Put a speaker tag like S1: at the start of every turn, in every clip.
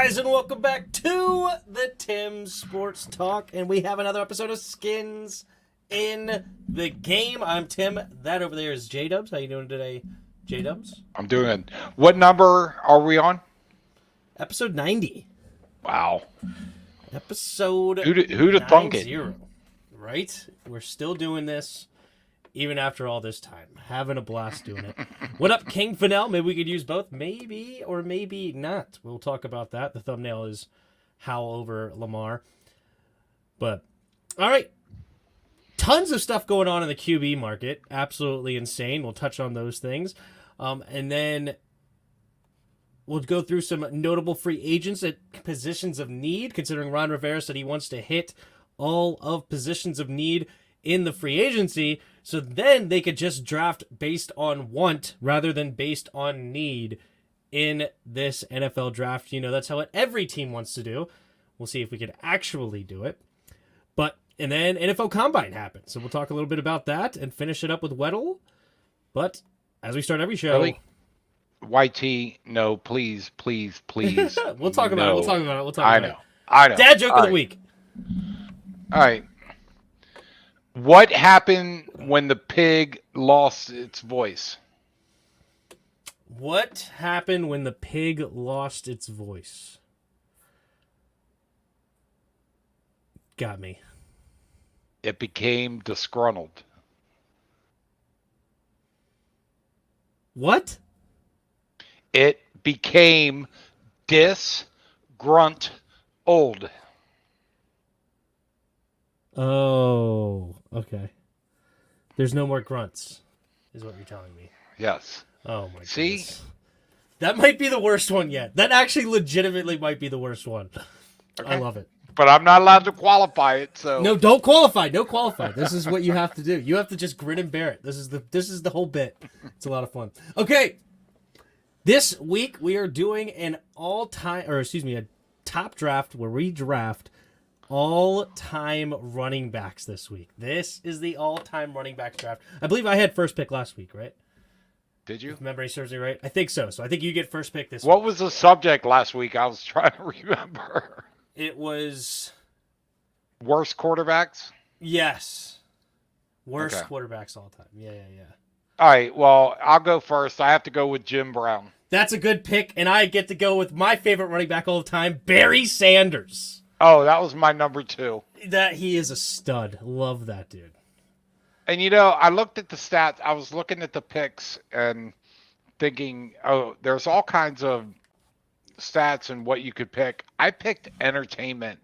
S1: guys, and welcome back to the Tim's Sports Talk, and we have another episode of Skins in the Game. I'm Tim. That over there is J-Dubs. How you doing today, J-Dubs?
S2: I'm doing it. What number are we on?
S1: Episode 90.
S2: Wow.
S1: Episode
S2: Who'd have thunk it?
S1: 90. Right? We're still doing this, even after all this time. Having a blast doing it. What up, King Fennell? Maybe we could use both. Maybe or maybe not. We'll talk about that. The thumbnail is Howl over Lamar. But, all right. Tons of stuff going on in the QB market. Absolutely insane. We'll touch on those things. And then we'll go through some notable free agents at positions of need, considering Ron Rivera said he wants to hit all of positions of need in the free agency, so then they could just draft based on want rather than based on need in this NFL draft. You know, that's how every team wants to do. We'll see if we can actually do it. And then NFL Combine happened, so we'll talk a little bit about that and finish it up with Weddle. But as we start every show...
S2: Really? YT, no, please.
S1: We'll talk about it.
S2: I know.
S1: Dad joke of the week.
S2: All right. What happened when the pig lost its voice?
S1: What happened when the pig lost its voice? Got me.
S2: It became disgruntled.
S1: What?
S2: It became disgrunt old.
S1: Oh, okay. There's no more grunts, is what you're telling me.
S2: Yes.
S1: Oh, my
S2: See?
S1: goodness. That might be the worst one yet. That actually legitimately might be the worst one. Okay. I love it.
S2: But I'm not allowed to qualify it, so...
S1: No, don't qualify. No qualify. This is what you have to do. You have to just grin and bear it. This is the whole bit. It's a lot of fun. Okay. This week, we are doing a top draft where we draft all-time running backs this week. This is the all-time running backs draft. I believe I had first pick last week, right?
S2: Did you?
S1: If memory serves me right. I think so. So I think you get first pick this week.
S2: What was the subject last week? I was trying to remember.
S1: It was...
S2: Worst quarterbacks?
S1: Yes. Worst quarterbacks all time. Yeah.
S2: All right, well, I'll go first. I have to go with Jim Brown.
S1: That's a good pick, and I get to go with my favorite running back all the time, Barry Sanders.
S2: Oh, that was my number 2.
S1: He is a stud. Love that dude.
S2: And, you know, I looked at the stats. I was looking at the picks and thinking, oh, there's all kinds of stats and what you could pick. I picked entertainment.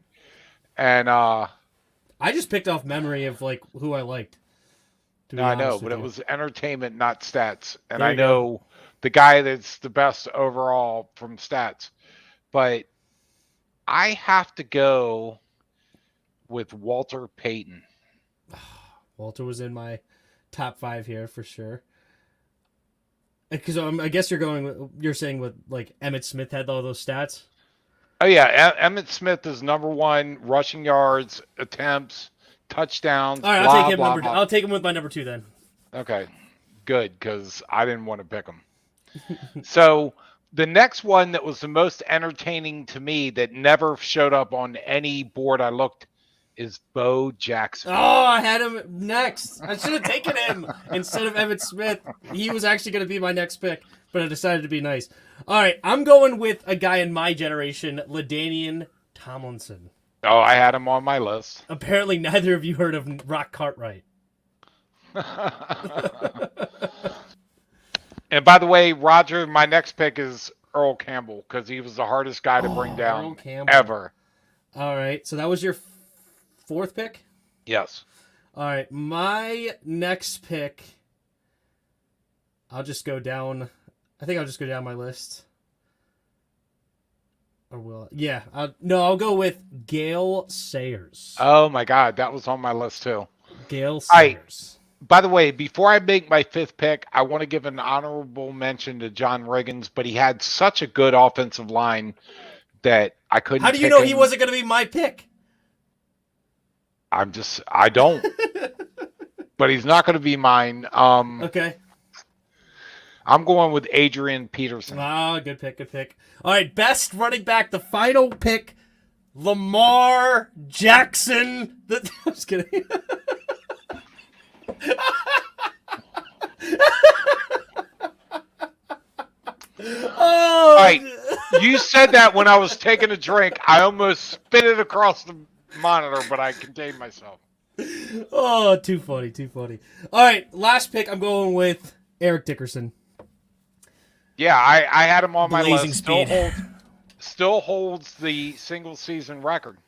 S2: And I
S1: just picked off memory of like who I liked.
S2: No, I know, but it was entertainment, not stats. And I know the guy that's the best overall from stats. But I have to go with Walter Payton.
S1: Walter was in my top 5 here for sure. Because I guess you're saying with like Emmitt Smith had all those stats.
S2: Oh yeah, Emmitt Smith is number 1, rushing yards, attempts, touchdowns.
S1: All right, I'll take him with my number 2 then.
S2: Okay, good, because I didn't want to pick him. So the next one that was the most entertaining to me that never showed up on any board I looked is Bo Jackson.
S1: Oh, I had him next. I should have taken him instead of Emmitt Smith. He was actually going to be my next pick, but I decided to be nice. All right, I'm going with a guy in my generation, LaDainian Tomlinson.
S2: Oh, I had him on my list.
S1: Apparently, neither of you heard of Rock Cartwright.
S2: And by the way, Roger, my next pick is Earl Campbell because he was the hardest guy to bring down ever.
S1: All right, so that was your 4th pick?
S2: Yes.
S1: All right, my next pick, I'll just go down. I think I'll just go down my list. Or will I? Yeah. I'll go with Gale Sayers.
S2: Oh, my God. That was on my list, too.
S1: Gale Sayers.
S2: By the way, before I make my 5th pick, I want to give an honorable mention to John Riggins, but he had such a good offensive line that I couldn't.
S1: How do you know he wasn't going to be my pick?
S2: I don't. But he's not going to be mine.
S1: Okay.
S2: I'm going with Adrian Peterson.
S1: Ah, good pick, good pick. All right, best running back, the final pick, Lamar Jackson. I was kidding.
S2: All right. You said that when I was taking a drink. I almost spit it across the monitor, but I contained myself.
S1: Oh, too funny, too funny. All right, last pick. I'm going with Eric Dickerson.
S2: Yeah, I had him on my list.
S1: Speed.
S2: Still holds the single season record.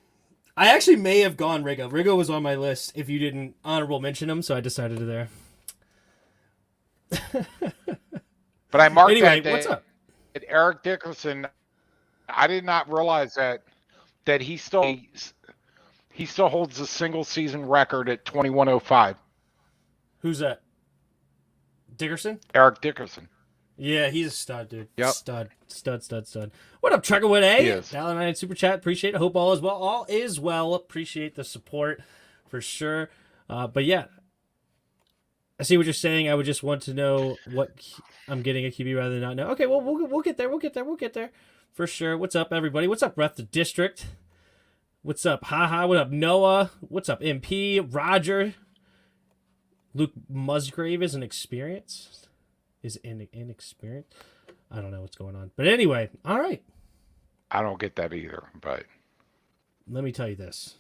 S1: I actually may have gone Rigo. Rigo was on my list if you didn't honorable mention him, so I decided to there.
S2: But I marked
S1: anyway,
S2: that
S1: what's up?
S2: Eric Dickerson, I did not realize that he still holds the single season record at 2105.
S1: Who's that? Dickerson?
S2: Eric Dickerson.
S1: Yeah, he's a stud, dude.
S2: Yep.
S1: Stud. What up, Truckerwood A?
S2: He is.
S1: $1.99 super chat. Appreciate it. Hope all is well. All is well. Appreciate the support for sure. But yeah, I see what you're saying. I would just want to know what I'm getting a QB rather than not know. Okay, well, we'll get there. We'll get there for sure. What's up, everybody? What's up, Ref the District? What's up, Haha? What up, Noah? What's up, MP? Roger? Luke Musgrave is inexperienced. Is inexperienced? I don't know what's going on. But anyway, all right.
S2: I don't get that either, but
S1: let me tell you this.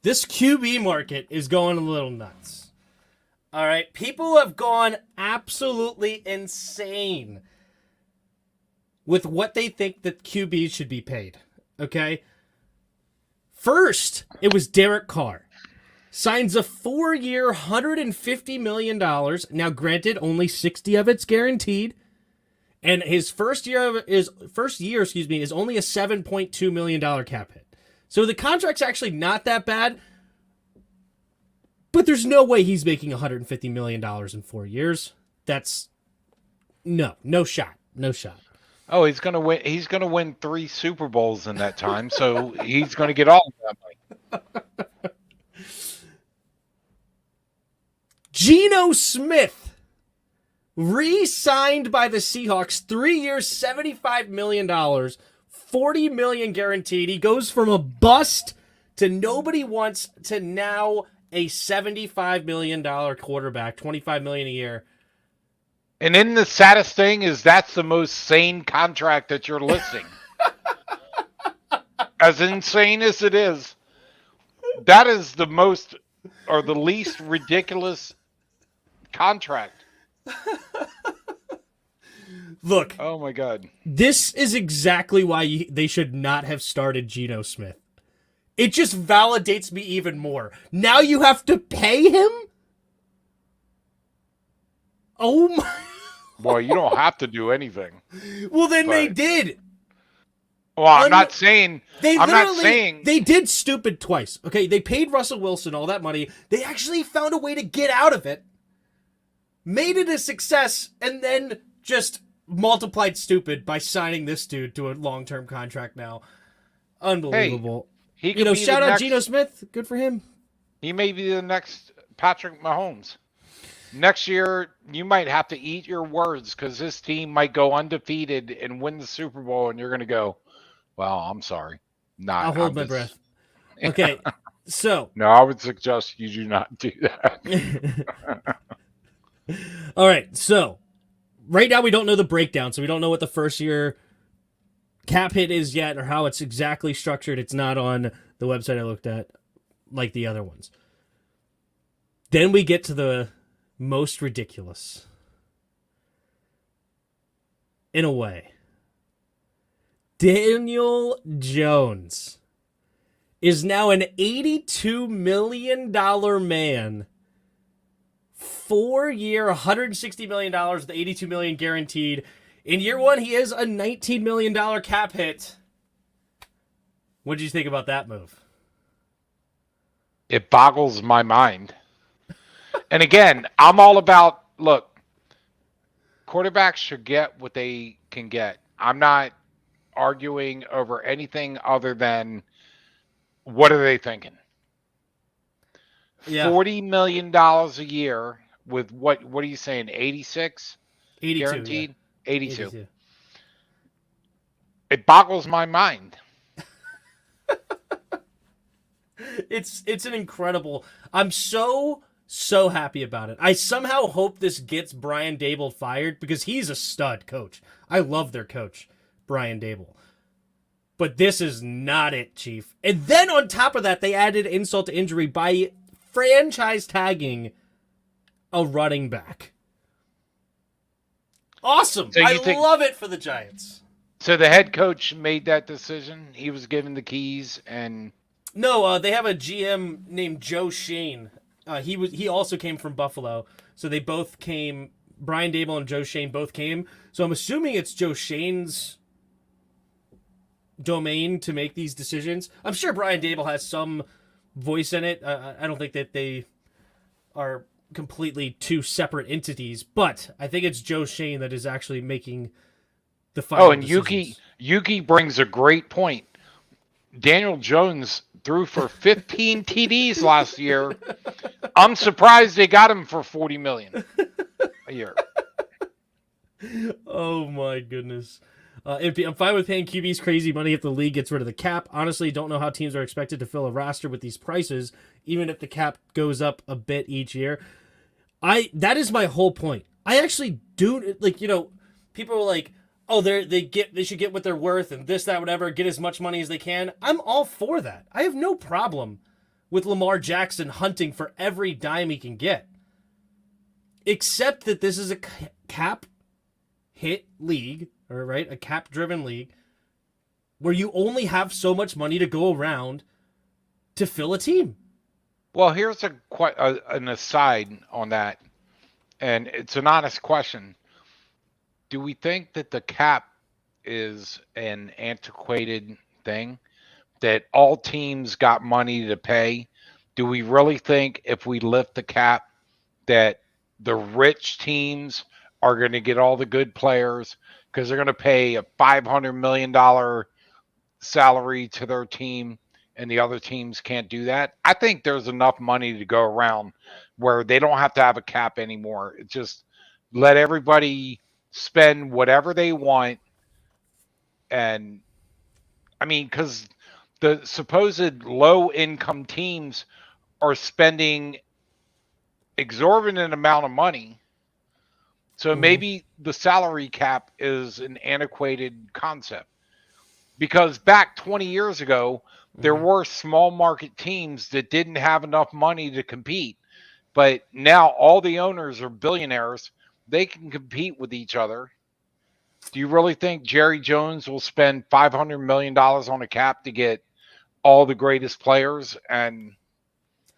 S1: This QB market is going a little nuts. All right, people have gone absolutely insane with what they think that QBs should be paid, okay? First, it was Derek Carr. Signs a 4-year, $150 million. Now, granted, only 60 of it's guaranteed. And his first year is only a $7.2 million cap hit. So the contract's actually not that bad. But there's no way he's making $150 million in 4 years. That's no shot.
S2: Oh, he's gonna win. He's gonna win 3 Super Bowls in that time, so he's gonna get all of that money.
S1: Geno Smith re-signed by the Seahawks, 3 years, $75 million, $40 million guaranteed. He goes from a bust to nobody wants to now a $75 million quarterback, $25 million a year.
S2: And then the saddest thing is that's the most sane contract that you're listing. As insane as it is, that is the most or the least ridiculous contract.
S1: Look.
S2: Oh my God.
S1: This is exactly why they should not have started Geno Smith. It just validates me even more. Now you have to pay him? Oh my.
S2: Well, you don't have to do anything.
S1: Well, then they did.
S2: Well, I'm not saying.
S1: They did stupid twice. Okay, they paid Russell Wilson all that money. They actually found a way to get out of it, made it a success, and then just multiplied stupid by signing this dude to a long-term contract now. Unbelievable.
S2: Hey,
S1: shout out Geno Smith. Good for him.
S2: He may be the next Patrick Mahomes. Next year, you might have to eat your words because this team might go undefeated and win the Super Bowl, and you're going to go, well, I'm sorry.
S1: I'll hold my breath. Okay, so.
S2: No, I would suggest you do not do that.
S1: All right, so right now we don't know the breakdown, so we don't know what the first year cap hit is yet or how it's exactly structured. It's not on the website I looked at like the other ones. Then we get to the most ridiculous. In a way. Daniel Jones is now an $82 million man. 4-year, $160 million, the $82 million guaranteed. In year one, he is a $19 million cap hit. What did you think about that move?
S2: It boggles my mind. And again, I'm all about, look, quarterbacks should get what they can get. I'm not arguing over anything other than what are they thinking? Yeah. $40 million a year with what are you saying, 86? guaranteed?
S1: Yeah.
S2: 82. It boggles my mind.
S1: It's an incredible. I'm so happy about it. I somehow hope this gets Brian Dable fired because he's a stud coach. I love their coach, Brian Dable. But this is not it, Chief. And then on top of that, they added insult to injury by franchise tagging a running back. Awesome.
S2: So
S1: I love it for the Giants.
S2: So the head coach made that decision. He was given the keys, and
S1: no, they have a GM named Joe Shane. He also came from Buffalo, so they both came. Brian Dable and Joe Shane both came. So I'm assuming it's Joe Shane's domain to make these decisions. I'm sure Brian Dable has some voice in it. I don't think that they are completely two separate entities, but I think it's Joe Shane that is actually making the final decisions.
S2: Yuki brings a great point. Daniel Jones threw for 15 TDs last year. I'm surprised they got him for $40 million a year.
S1: Oh my goodness. I'm fine with paying QBs crazy money if the league gets rid of the cap. Honestly, don't know how teams are expected to fill a roster with these prices, even if the cap goes up a bit each year. That is my whole point. I actually do people are like, oh, they should get what they're worth and this, that, whatever, get as much money as they can. I'm all for that. I have no problem with Lamar Jackson hunting for every dime he can get. Except that this is a cap hit league, or right, a cap driven league where you only have so much money to go around to fill a team.
S2: Well, here's an aside on that, and it's an honest question. Do we think that the cap is an antiquated thing, that all teams got money to pay? Do we really think if we lift the cap that the rich teams are going to get all the good players because they're going to pay a $500 million salary to their team and the other teams can't do that? I think there's enough money to go around where they don't have to have a cap anymore. It's just let everybody spend whatever they want. And I mean, because the supposed low income teams are spending exorbitant amount of money. So maybe the salary cap is an antiquated concept. Because back 20 years ago, there were small market teams that didn't have enough money to compete. But now all the owners are billionaires. They can compete with each other. Do you really think Jerry Jones will spend $500 million on a cap to get all the greatest players and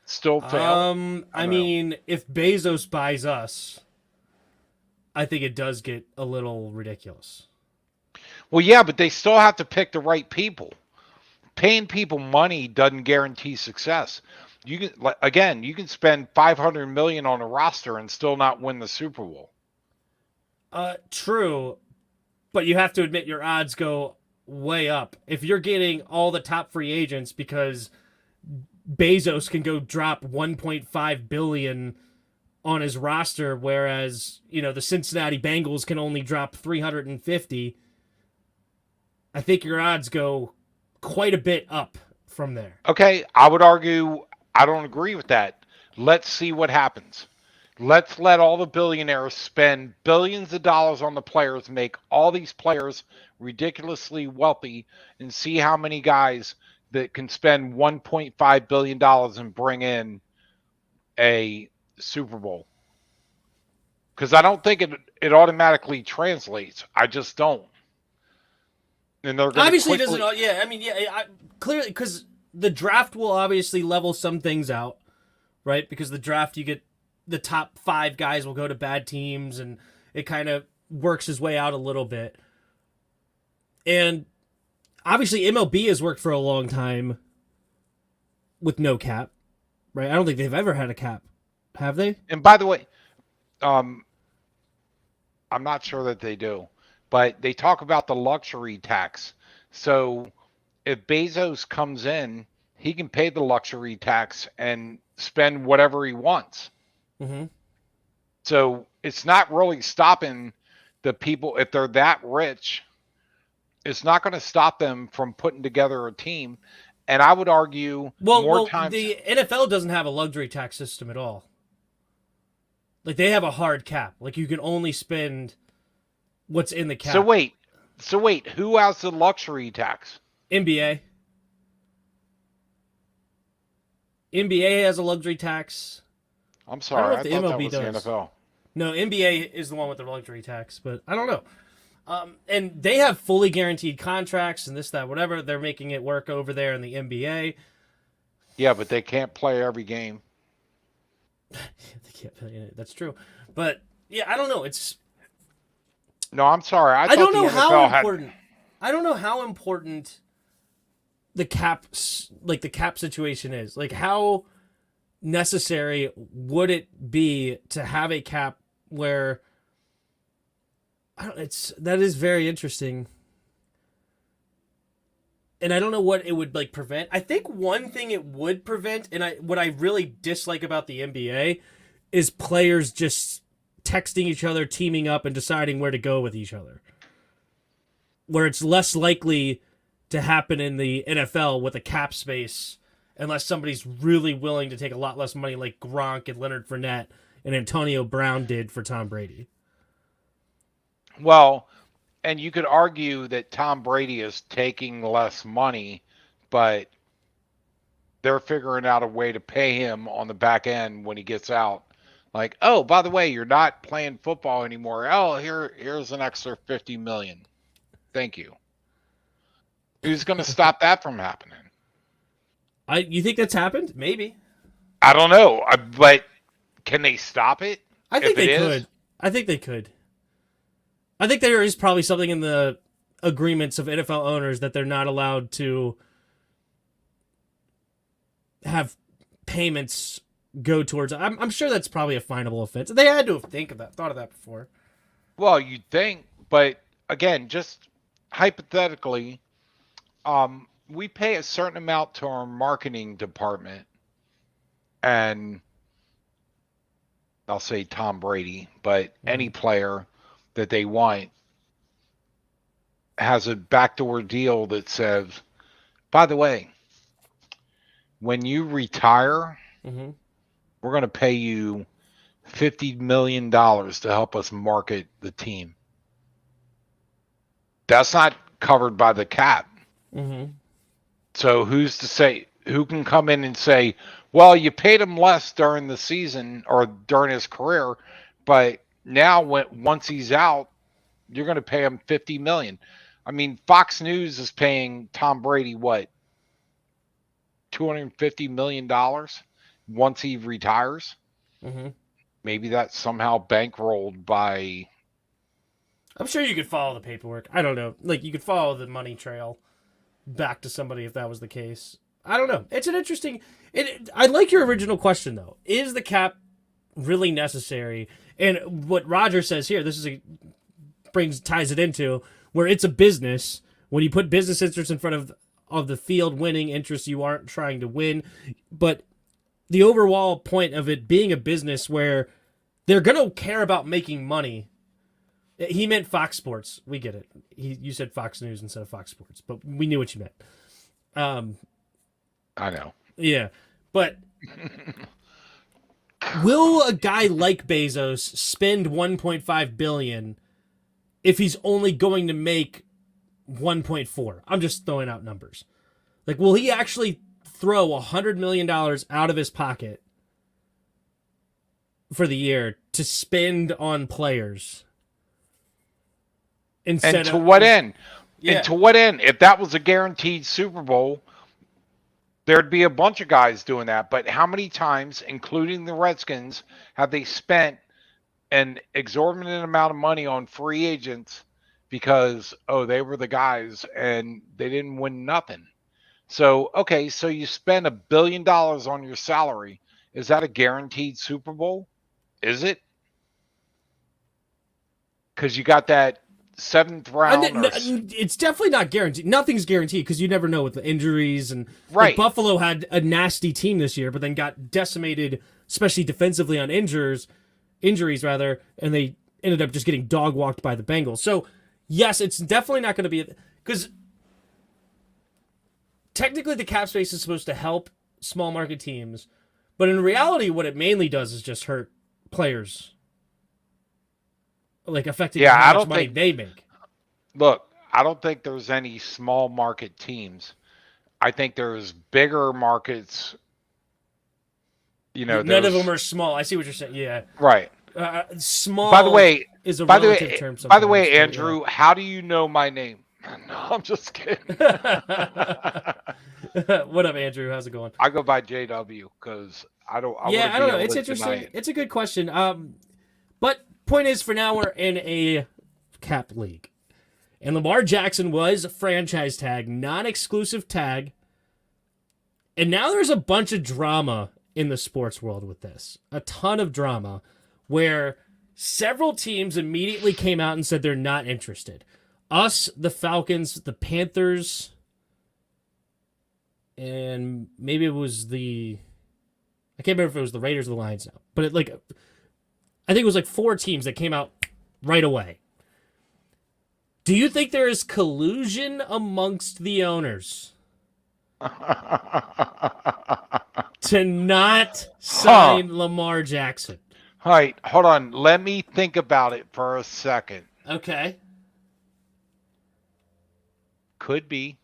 S2: still fail?
S1: I mean, if Bezos buys us, I think it does get a little ridiculous.
S2: Well, yeah, but they still have to pick the right people. Paying people money doesn't guarantee success. You can spend $500 million on a roster and still not win the Super Bowl.
S1: True, but you have to admit your odds go way up if you're getting all the top free agents because Bezos can go drop $1.5 billion on his roster, whereas the Cincinnati Bengals can only drop 350. I think your odds go quite a bit up from there.
S2: Okay, I would argue I don't agree with that. Let's see what happens. Let's let all the billionaires spend billions of dollars on the players, make all these players ridiculously wealthy, and see how many guys that can spend $1.5 billion and bring in a Super Bowl. Because I don't think it automatically translates. I just don't. And they're
S1: obviously doesn't. Yeah, I mean, clearly because the draft will obviously level some things out, right? Because the draft, you get the top 5 guys will go to bad teams, and it kind of works his way out a little bit. And obviously, MLB has worked for a long time with no cap, right? I don't think they've ever had a cap, have they?
S2: And by the way, I'm not sure that they do. But they talk about the luxury tax. So if Bezos comes in, he can pay the luxury tax and spend whatever he wants.
S1: Mm-hmm.
S2: So it's not really stopping the people, if they're that rich, it's not going to stop them from putting together a team. And I would argue more times.
S1: The NFL doesn't have a luxury tax system at all. Like, they have a hard cap. Like, you can only spend what's in the cap.
S2: So wait, who has the luxury tax?
S1: NBA. NBA has a luxury tax.
S2: I'm sorry, I thought that was
S1: does.
S2: the NFL.
S1: No, NBA is the one with the luxury tax, but I don't know. And they have fully guaranteed contracts and this, that, whatever. They're making it work over there in the NBA.
S2: Yeah, but they can't play every game.
S1: They can't play it. That's true. But, yeah, I don't know.
S2: No, I'm sorry. I
S1: don't know how important. I don't know how important the cap situation is. Like, how necessary would it be to have a cap where that is very interesting. And I don't know what it would like prevent. I think one thing it would prevent, and what I really dislike about the NBA is players just texting each other, teaming up, and deciding where to go with each other. Where it's less likely to happen in the NFL with a cap space unless somebody's really willing to take a lot less money like Gronk and Leonard Fournette and Antonio Brown did for Tom Brady.
S2: Well, and you could argue that Tom Brady is taking less money, but they're figuring out a way to pay him on the back end when he gets out. Like, oh, by the way, you're not playing football anymore. Oh, here's an extra $50 million. Thank you. Who's going to stop that from happening?
S1: You think that's happened? Maybe.
S2: I don't know, but can they stop it?
S1: I think they could. I think they could. I think there is probably something in the agreements of NFL owners that they're not allowed to have payments go towards. I'm sure that's probably a finable offense. They had to have thought of that before.
S2: Well, you'd think, but again, just hypothetically, we pay a certain amount to our marketing department, and I'll say Tom Brady, but any player that they want has a backdoor deal that says, by the way, when you retire, we're going to pay you $50 million to help us market the team. That's not covered by the cap. So who's to say, who can come in and say, well, you paid him less during the season or during his career, but now once he's out, you're going to pay him $50 million. I mean, Fox News is paying Tom Brady what, $250 million once he retires. Maybe that's somehow bankrolled by.
S1: I'm sure you could follow the paperwork. I don't know. Like, you could follow the money trail back to somebody if that was the case. I don't know. It's an interesting. I like your original question though. Is the cap really necessary? And what Roger says here, ties it into where it's a business. When you put business interests in front of the field winning interests, you aren't trying to win. But the overall point of it being a business where they're going to care about making money. He meant Fox Sports. We get it. You said Fox News instead of Fox Sports, but we knew what you meant.
S2: I know.
S1: Yeah, but will a guy like Bezos spend $1.5 billion if he's only going to make 1.4? I'm just throwing out numbers. Like, will he actually throw $100 million out of his pocket for the year to spend on players?
S2: And to what end? Yeah. And to what end? If that was a guaranteed Super Bowl, there'd be a bunch of guys doing that. But how many times, including the Redskins, have they spent an exorbitant amount of money on free agents because, they were the guys and they didn't win nothing? So, okay, so you spend $1 billion on your salary. Is that a guaranteed Super Bowl? Is it? Because you got that 7th round.
S1: It's definitely not guaranteed. Nothing's guaranteed because you never know with the injuries and
S2: right.
S1: Like Buffalo had a nasty team this year, but then got decimated, especially defensively on injuries rather, and they ended up just getting dog walked by the Bengals. So, yes, it's definitely not going to be because technically the cap space is supposed to help small market teams, but in reality, what it mainly does is just hurt players, like affecting how much money they make.
S2: Look, I don't think there's any small market teams. I think there's bigger markets.
S1: None of them are small. I see what you're saying. Yeah.
S2: Right.
S1: Small.
S2: By the way,
S1: is a relative term.
S2: By the way, Andrew, how do you know my name? No, I'm just kidding.
S1: What up, Andrew? How's it going?
S2: I go by JW because I don't know.
S1: It's interesting. It's a good question. But point is, for now, we're in a cap league, and Lamar Jackson was a franchise tag, non-exclusive tag, and now there's a bunch of drama in the sports world with this. A ton of drama where several teams immediately came out and said they're not interested. Us, the Falcons, the Panthers, and maybe it was I can't remember if it was the Raiders or the Lions now. But I think it was like 4 teams that came out right away. Do you think there is collusion amongst the owners to not sign Lamar Jackson?
S2: All right, hold on. Let me think about it for a second.
S1: Okay.
S2: Could be.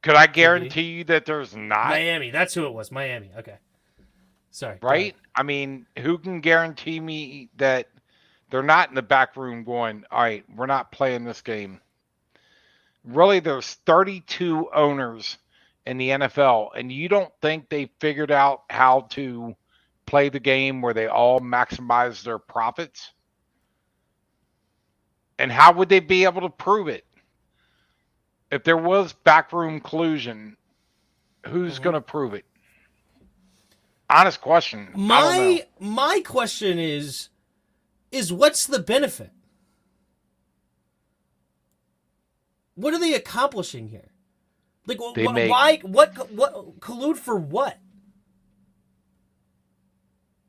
S2: Could I guarantee you that there's not?
S1: Miami. That's who it was. Miami. Okay. Sorry.
S2: Right? I mean, who can guarantee me that they're not in the back room going, all right, we're not playing this game? Really, there's 32 owners in the NFL, and you don't think they figured out how to play the game where they all maximize their profits? And how would they be able to prove it? If there was backroom collusion, who's going to prove it? Honest question.
S1: My question is what's the benefit? What are they accomplishing here? Like, why? What collude for what?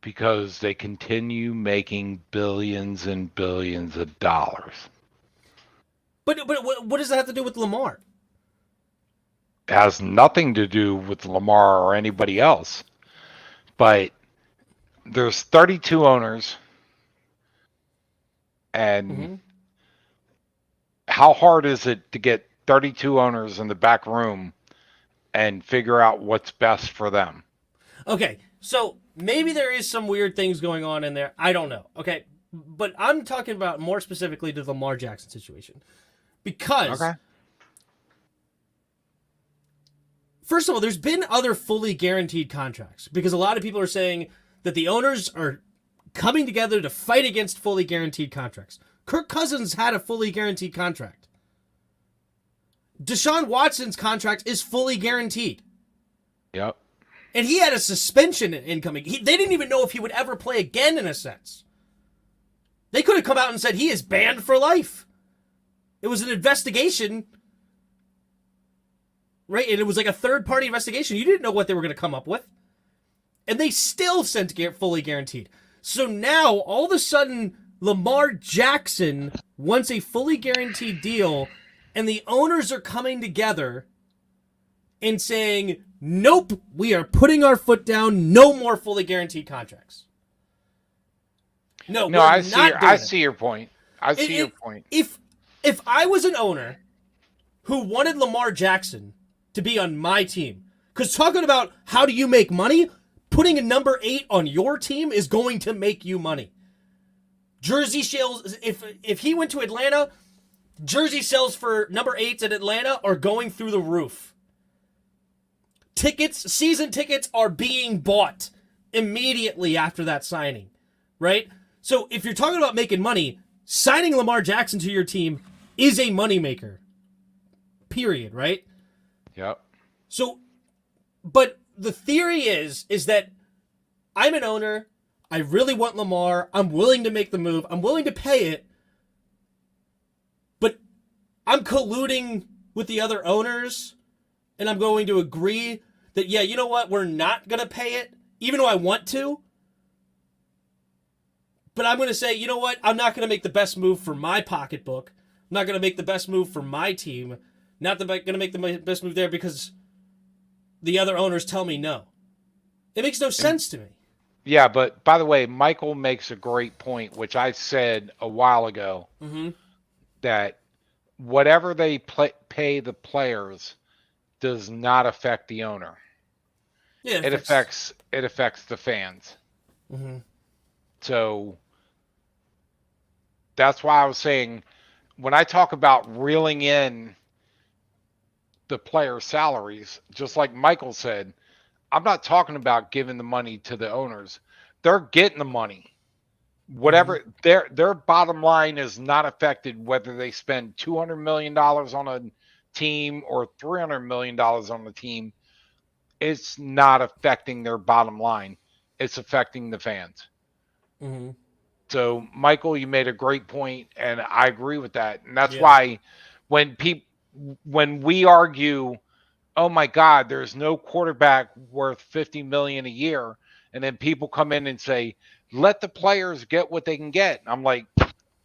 S2: Because they continue making billions and billions of dollars.
S1: But what does that have to do with Lamar?
S2: It has nothing to do with Lamar or anybody else. But there's 32 owners, and how hard is it to get 32 owners in the back room and figure out what's best for them?
S1: Okay, so maybe there is some weird things going on in there. I don't know. Okay, but I'm talking about more specifically to the Lamar Jackson situation. Because, first of all, there's been other fully guaranteed contracts. Because a lot of people are saying that the owners are coming together to fight against fully guaranteed contracts. Kirk Cousins had a fully guaranteed contract. Deshaun Watson's contract is fully guaranteed.
S2: Yep.
S1: And he had a suspension incoming. They didn't even know if he would ever play again, in a sense. They could have come out and said he is banned for life. It was an investigation, right? And it was like a third-party investigation. You didn't know what they were going to come up with. And they still sent fully guaranteed. So now, all of a sudden, Lamar Jackson wants a fully guaranteed deal, and the owners are coming together and saying, nope, we are putting our foot down, no more fully guaranteed contracts. No,
S2: I see your point. I see your point.
S1: If I was an owner who wanted Lamar Jackson to be on my team, because talking about how do you make money, putting a number 8 on your team is going to make you money. Jersey sales, if he went to Atlanta, jersey sales for number 8s in Atlanta are going through the roof. Season tickets are being bought immediately after that signing, right? So if you're talking about making money, signing Lamar Jackson to your team is a moneymaker. Period, right?
S2: Yep.
S1: So, but the theory is that I'm an owner, I really want Lamar, I'm willing to make the move, I'm willing to pay it, but I'm colluding with the other owners, and I'm going to agree that, yeah, you know what, we're not going to pay it, even though I want to. But I'm going to say, you know what? I'm not going to make the best move for my pocketbook. I'm not going to make the best move for my team. Not going to make the best move there because the other owners tell me no. It makes no sense to me.
S2: Yeah, but by the way, Michael makes a great point, which I said a while ago, that whatever they pay the players does not affect the owner.
S1: Yeah,
S2: it affects the fans. So that's why I was saying, when I talk about reeling in the players' salaries, just like Michael said, I'm not talking about giving the money to the owners. They're getting the money. Whatever their bottom line is not affected whether they spend $200 million on a team or $300 million on the team. It's not affecting their bottom line. It's affecting the fans. So, Michael, you made a great point, and I agree with that. And that's why when we argue, oh my God, there's no quarterback worth $50 million a year, and then people come in and say, let the players get what they can get. I'm like,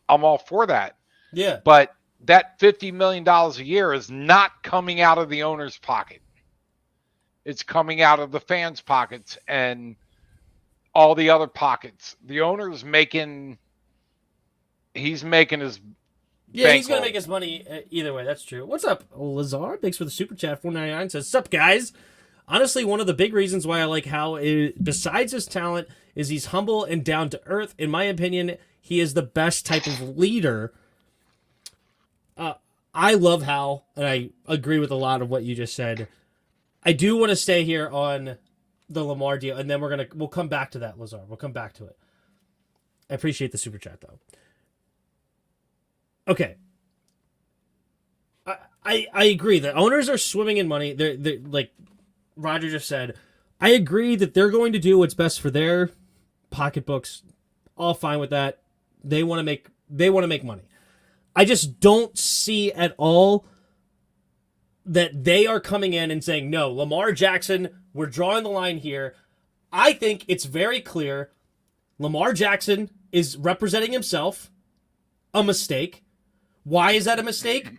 S2: I'm all for that.
S1: Yeah.
S2: But that $50 million a year is not coming out of the owner's pocket. It's coming out of the fans' pockets and all the other pockets. The owner's making his
S1: he's going to make his money either way. That's true. What's up, Lazar? Thanks for the super chat. 499 says, "Sup, guys? Honestly, one of the big reasons why I like Hal, besides his talent, is he's humble and down to earth. In my opinion, he is the best type of leader." I love Hal, and I agree with a lot of what you just said. I do want to stay here on the Lamar deal, and then we'll come back to that, Lazar. We'll come back to it. I appreciate the super chat, though. Okay. I agree that owners are swimming in money. They're like Roger just said. I agree that they're going to do what's best for their pocketbooks. All fine with that. They want to make money. I just don't see at all that they are coming in and saying, no, Lamar Jackson, we're drawing the line here. I think it's very clear Lamar Jackson is representing himself. A mistake. Why is that a mistake?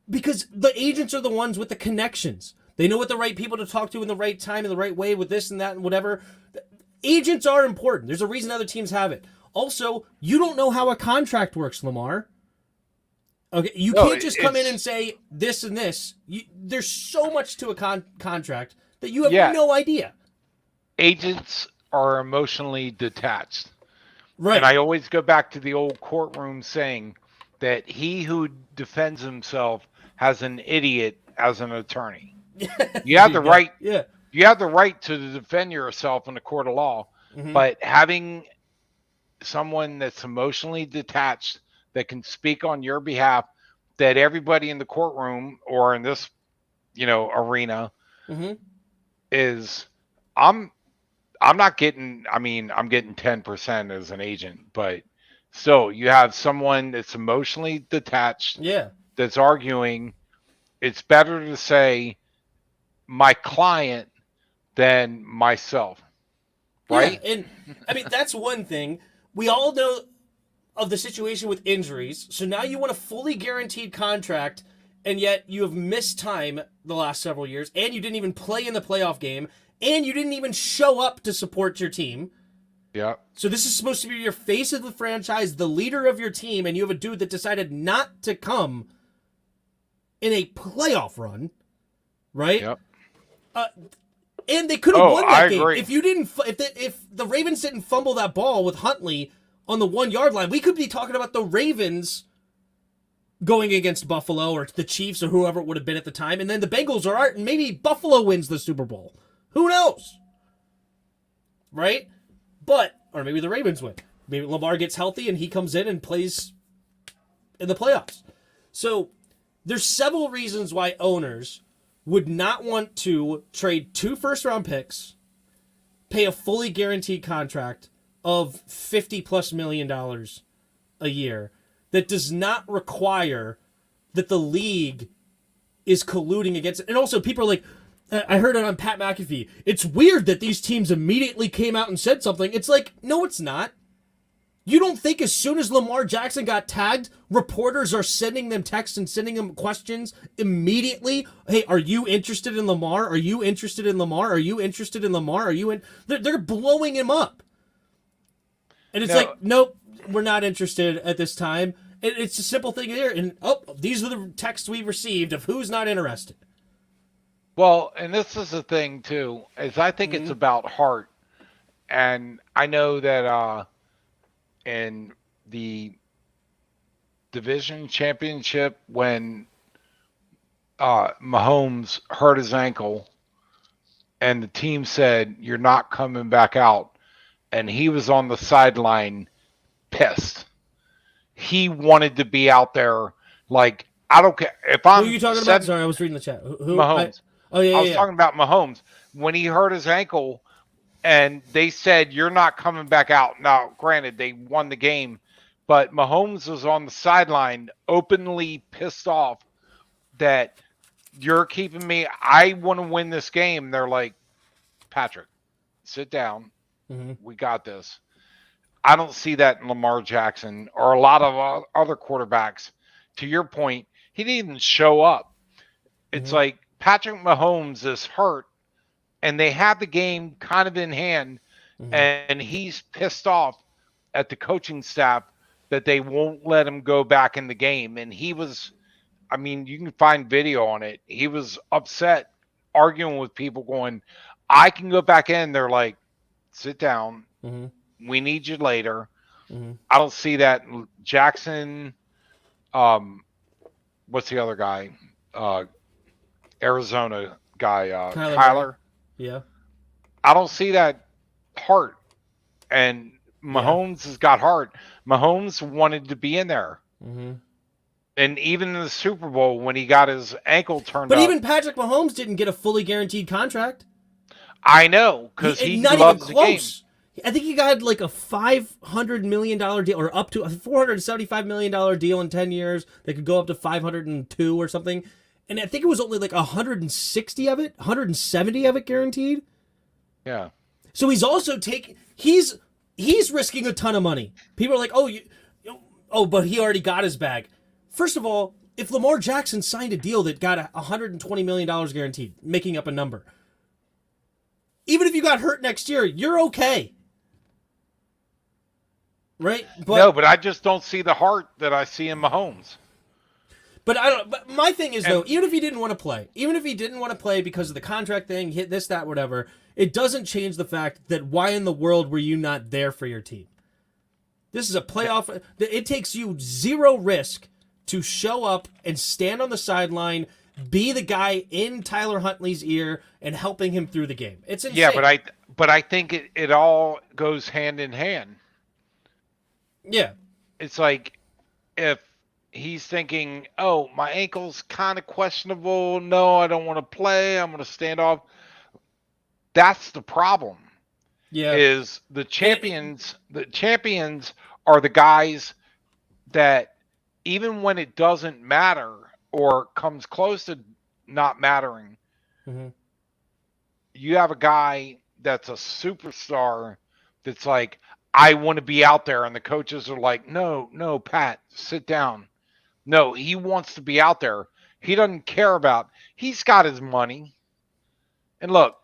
S1: Because the agents are the ones with the connections. They know what the right people to talk to in the right time, in the right way, with this and that and whatever. Agents are important. There's a reason other teams have it. Also, you don't know how a contract works, Lamar. Okay, you can't just come in and say this and this. There's so much to a contract that you have no idea.
S2: Agents are emotionally detached.
S1: Right.
S2: And I always go back to the old courtroom saying that he who defends himself has an idiot as an attorney. You have the right.
S1: Yeah.
S2: You have the right to defend yourself in a court of law, but having someone that's emotionally detached that can speak on your behalf, that everybody in the courtroom or in this, arena is, I'm not getting, I'm getting 10% as an agent, but still you have someone that's emotionally detached.
S1: Yeah.
S2: That's arguing. It's better to say my client than myself. Right.
S1: Yeah, and that's one thing. We all know of the situation with injuries. So now you want a fully guaranteed contract, and yet you have missed time the last several years, and you didn't even play in the playoff game, and you didn't even show up to support your team.
S2: Yeah.
S1: So this is supposed to be your face of the franchise, the leader of your team, and you have a dude that decided not to come in a playoff run, right?
S2: Yep.
S1: And they could have won that game.
S2: Agree.
S1: If the Ravens didn't fumble that ball with Huntley on the 1 yard line, we could be talking about the Ravens going against Buffalo or the Chiefs or whoever it would have been at the time, and then the Bengals are out, and maybe Buffalo wins the Super Bowl. Who knows? Right? Or maybe the Ravens win. Maybe Lamar gets healthy and he comes in and plays in the playoffs. So there's several reasons why owners would not want to trade 2 first-round picks, pay a fully guaranteed contract of $50+ million a year that does not require that the league is colluding against it. And also, people are like, I heard it on Pat McAfee, it's weird that these teams immediately came out and said something. It's like, no, it's not. You don't think as soon as Lamar Jackson got tagged, reporters are sending them texts and sending them questions immediately? Hey, are you interested in Lamar? Are you interested in Lamar? Are you interested in Lamar? Are you in? They're blowing him up. And it's like, nope, we're not interested at this time. It's a simple thing here. And, these are the texts we received of who's not interested.
S2: Well, and this is the thing, too, is I think it's about heart. And I know that in the division championship, when Mahomes hurt his ankle and the team said, you're not coming back out, and he was on the sideline pissed. He wanted to be out there like, I don't care. If I'm
S1: Who are you talking about? Sorry, I was reading the chat. Who?
S2: Mahomes.
S1: I was
S2: talking about Mahomes. When he hurt his ankle and they said, you're not coming back out. Now, granted, they won the game, but Mahomes was on the sideline openly pissed off that you're keeping me. I want to win this game. They're like, Patrick, sit down. We got this. I don't see that in Lamar Jackson or a lot of other quarterbacks. To your point, he didn't even show up. It's like Patrick Mahomes is hurt, and they have the game kind of in hand, and he's pissed off at the coaching staff that they won't let him go back in the game. And he was, I mean, you can find video on it. He was upset, arguing with people going, I can go back in. They're like, sit down. We need you later. I don't see that. Jackson, what's the other guy? Arizona guy, Kyler.
S1: Yeah.
S2: I don't see that heart. And Mahomes has got heart. Mahomes wanted to be in there. And even in the Super Bowl, when he got his ankle turned up.
S1: But even Patrick Mahomes didn't get a fully guaranteed contract.
S2: I know, because he
S1: not
S2: loves
S1: even
S2: the
S1: close.
S2: game.
S1: I think he got like a $500 million deal, or up to a $475 million deal in 10 years. They could go up to 502 or something. And I think it was only like 160 of it, 170 of it guaranteed.
S2: Yeah.
S1: So he's also he's risking a ton of money. People are like, but he already got his bag. First of all, if Lamar Jackson signed a deal that got $120 million guaranteed, making up a number, even if you got hurt next year, you're okay. Right?
S2: But I just don't see the heart that I see in Mahomes.
S1: But my thing is, though, even if he didn't want to play because of the contract thing, hit this, that, whatever, it doesn't change the fact that why in the world were you not there for your team? This is a playoff. It takes you zero risk to show up and stand on the sideline, be the guy in Tyler Huntley's ear and helping him through the game. It's insane.
S2: Yeah, but I think it all goes hand in hand.
S1: Yeah.
S2: It's like if he's thinking, oh, my ankle's kind of questionable. No, I don't want to play. I'm going to stand off. That's the problem.
S1: Yeah.
S2: Is the champions are the guys that even when it doesn't matter or comes close to not mattering, you have a guy that's a superstar that's like, I want to be out there. And the coaches are like, no, Pat, sit down. No, he wants to be out there. He doesn't care about, he's got his money. And look,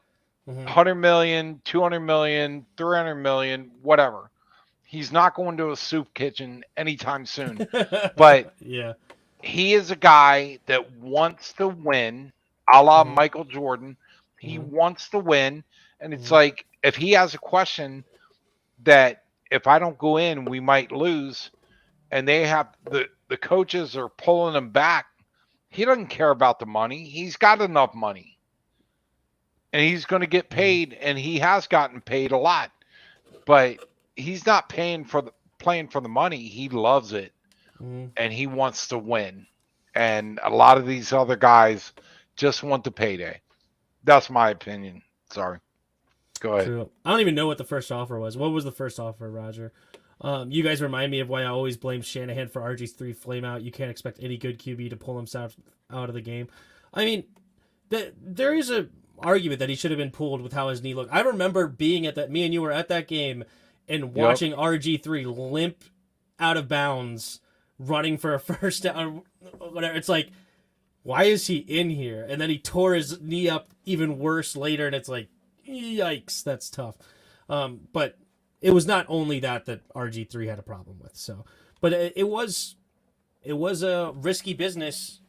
S2: 100 million, 200 million, 300 million, whatever. He's not going to a soup kitchen anytime soon. But
S1: yeah,
S2: he is a guy that wants to win, a la Michael Jordan. He wants to win. And it's like, if he has a question that if I don't go in, we might lose, and they have the coaches are pulling him back, he doesn't care about the money. He's got enough money. And he's going to get paid, and he has gotten paid a lot. But he's not playing for the money. He loves it, and he wants to win. And a lot of these other guys just want the payday. That's my opinion. Sorry. Go ahead.
S1: True. I don't even know what the first offer was. What was the first offer, Roger? You guys remind me of why I always blame Shanahan for RG3 flameout. You can't expect any good QB to pull himself out of the game. I mean, there is a argument that he should have been pulled with how his knee looked. I remember being at that. Me and you were at that game, and watching RG3 limp out of bounds, running for a first down, whatever. It's like, why is he in here? And then he tore his knee up even worse later, and it's like, yikes, that's tough. But it was not only that RG3 had a problem with. So, but it was a risky business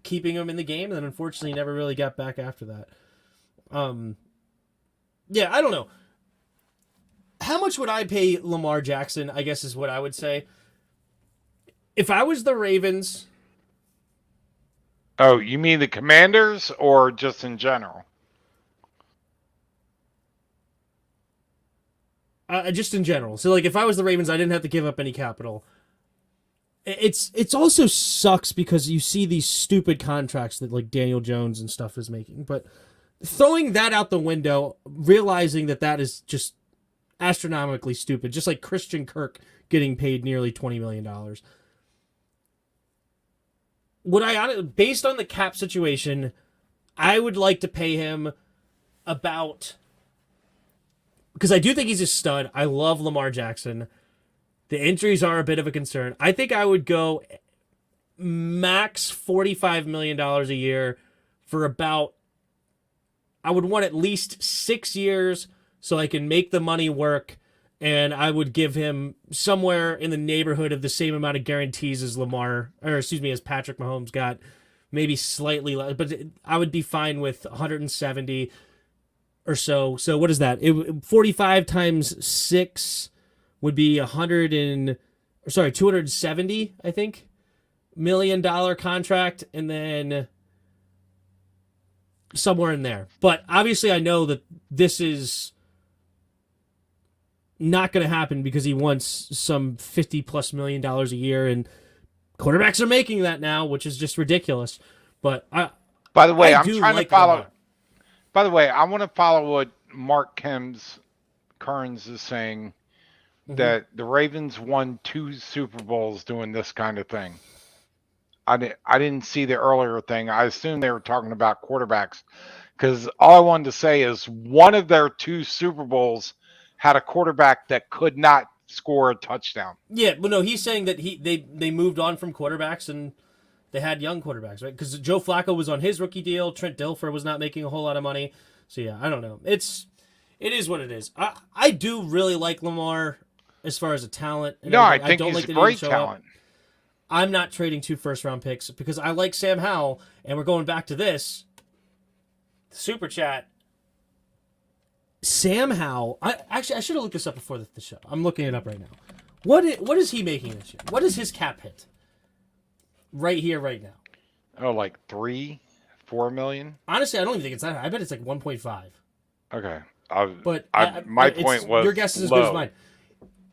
S1: keeping him in the game, and then unfortunately never really got back after that. Yeah, I don't know. How much would I pay Lamar Jackson, I guess is what I would say. If I was the Ravens...
S2: Oh, you mean the Commanders or just in general?
S1: Just in general. So, like, if I was the Ravens, I didn't have to give up any capital. It's also sucks because you see these stupid contracts that, like, Daniel Jones and stuff is making. But throwing that out the window, realizing that is just astronomically stupid, just like Christian Kirk getting paid nearly $20 million. Based on the cap situation, I would like to pay him about, because I do think he's a stud. I love Lamar Jackson. The injuries are a bit of a concern. I think I would go max $45 million a year for about, I would want at least 6 years so I can make the money work, and I would give him somewhere in the neighborhood of the same amount of guarantees as as Patrick Mahomes got, maybe slightly less, but I would be fine with 170 or so. So what is that? 45 times 6 would be 270, I think, $1 million contract, and then somewhere in there. But obviously I know that this is not going to happen because he wants some $50+ million a year, and quarterbacks are making that now, which is just ridiculous. But
S2: by the way, I'm trying to follow. By the way, I want to follow what Mark Kearns is saying, that the Ravens won 2 Super Bowls doing this kind of thing. I didn't see the earlier thing. I assume they were talking about quarterbacks, because all I wanted to say is one of their 2 Super Bowls had a quarterback that could not score a touchdown.
S1: Yeah, but no, he's saying that they moved on from quarterbacks and they had young quarterbacks, right? Because Joe Flacco was on his rookie deal. Trent Dilfer was not making a whole lot of money. So yeah, I don't know. It is what it is. I do really like Lamar as far as a talent.
S2: No, I think he's a great talent.
S1: I'm not trading 2 first-round picks because I like Sam Howell, and we're going back to this. Super chat. Sam Howell. I should have looked this up before the show. I'm looking it up right now. What is he making this year? What is his cap hit? Right here, right now.
S2: Oh, like 3-4 million?
S1: Honestly, I don't even think it's that high. I bet it's like 1.5.
S2: Okay. My point was
S1: your guess is as
S2: low.
S1: good as mine.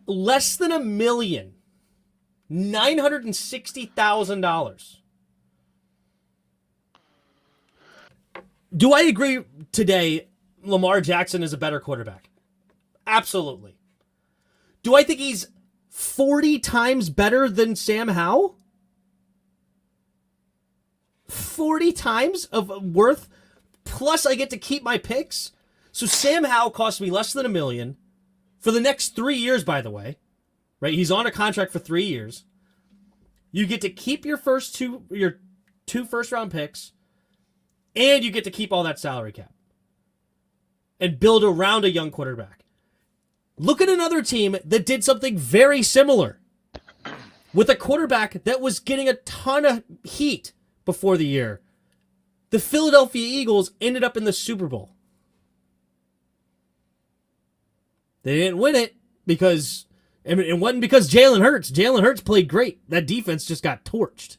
S1: Less than $1 million. $960,000. Do I agree today Lamar Jackson is a better quarterback? Absolutely. Do I think he's 40 times better than Sam Howell? 40 times of worth, plus I get to keep my picks? So Sam Howell cost me less than $1 million for the next 3 years, by the way. Right? He's on a contract for 3 years. You get to keep your two first-round picks, and you get to keep all that salary cap and build around a young quarterback. Look at another team that did something very similar with a quarterback that was getting a ton of heat before the year. The Philadelphia Eagles ended up in the Super Bowl. They didn't win it because it wasn't because Jalen Hurts. Jalen Hurts played great. That defense just got torched.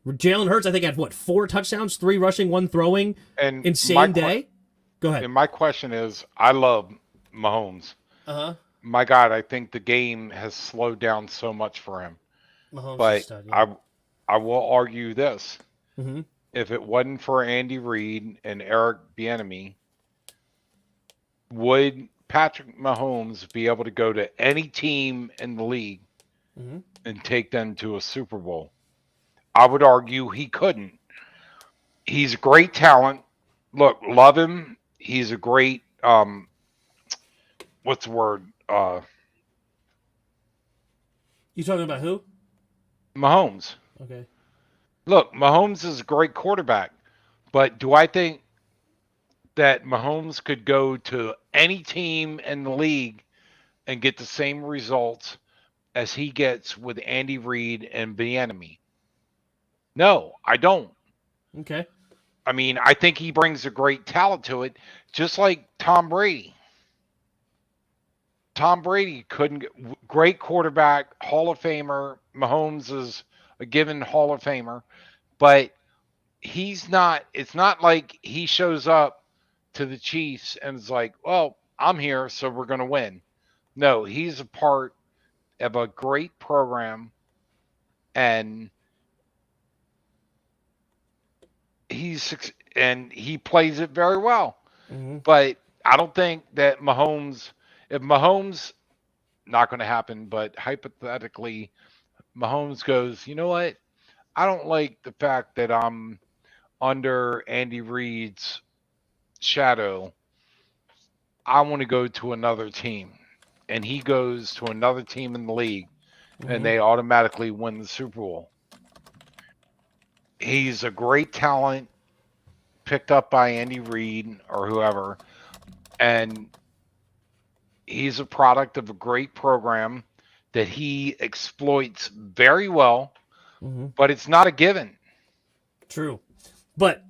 S1: Jalen Hurts, I think, had 4 touchdowns, 3 rushing, 1 throwing in same day. Go ahead.
S2: And my question is, I love Mahomes. My God, I think the game has slowed down so much for him.
S1: Mahomes
S2: but
S1: is stud, yeah.
S2: I will argue this. If it wasn't for Andy Reid and Eric Bieniemy, would Patrick Mahomes be able to go to any team in the league and take them to a Super Bowl? I would argue he couldn't. He's a great talent. Look, love him. He's a great, what's the word?
S1: You talking about who?
S2: Mahomes.
S1: Okay.
S2: Look, Mahomes is a great quarterback, but do I think that Mahomes could go to any team in the league and get the same results as he gets with Andy Reid and Bieniemy? No, I don't.
S1: Okay.
S2: I mean, I think he brings a great talent to it, just like Tom Brady. Tom Brady couldn't get great quarterback, Hall of Famer. Mahomes is a given Hall of Famer, but he's not. It's not like he shows up to the Chiefs and is like, "Well, I'm here, so we're going to win." No, he's a part of a great program, and he plays it very well.
S1: Mm-hmm.
S2: But I don't think that if Mahomes, not going to happen, but hypothetically, Mahomes goes, you know what? I don't like the fact that I'm under Andy Reid's shadow. I want to go to another team. And he goes to another team in the league, and they automatically win the Super Bowl. He's a great talent picked up by Andy Reid or whoever, and he's a product of a great program that he exploits very well, but it's not a given.
S1: True. But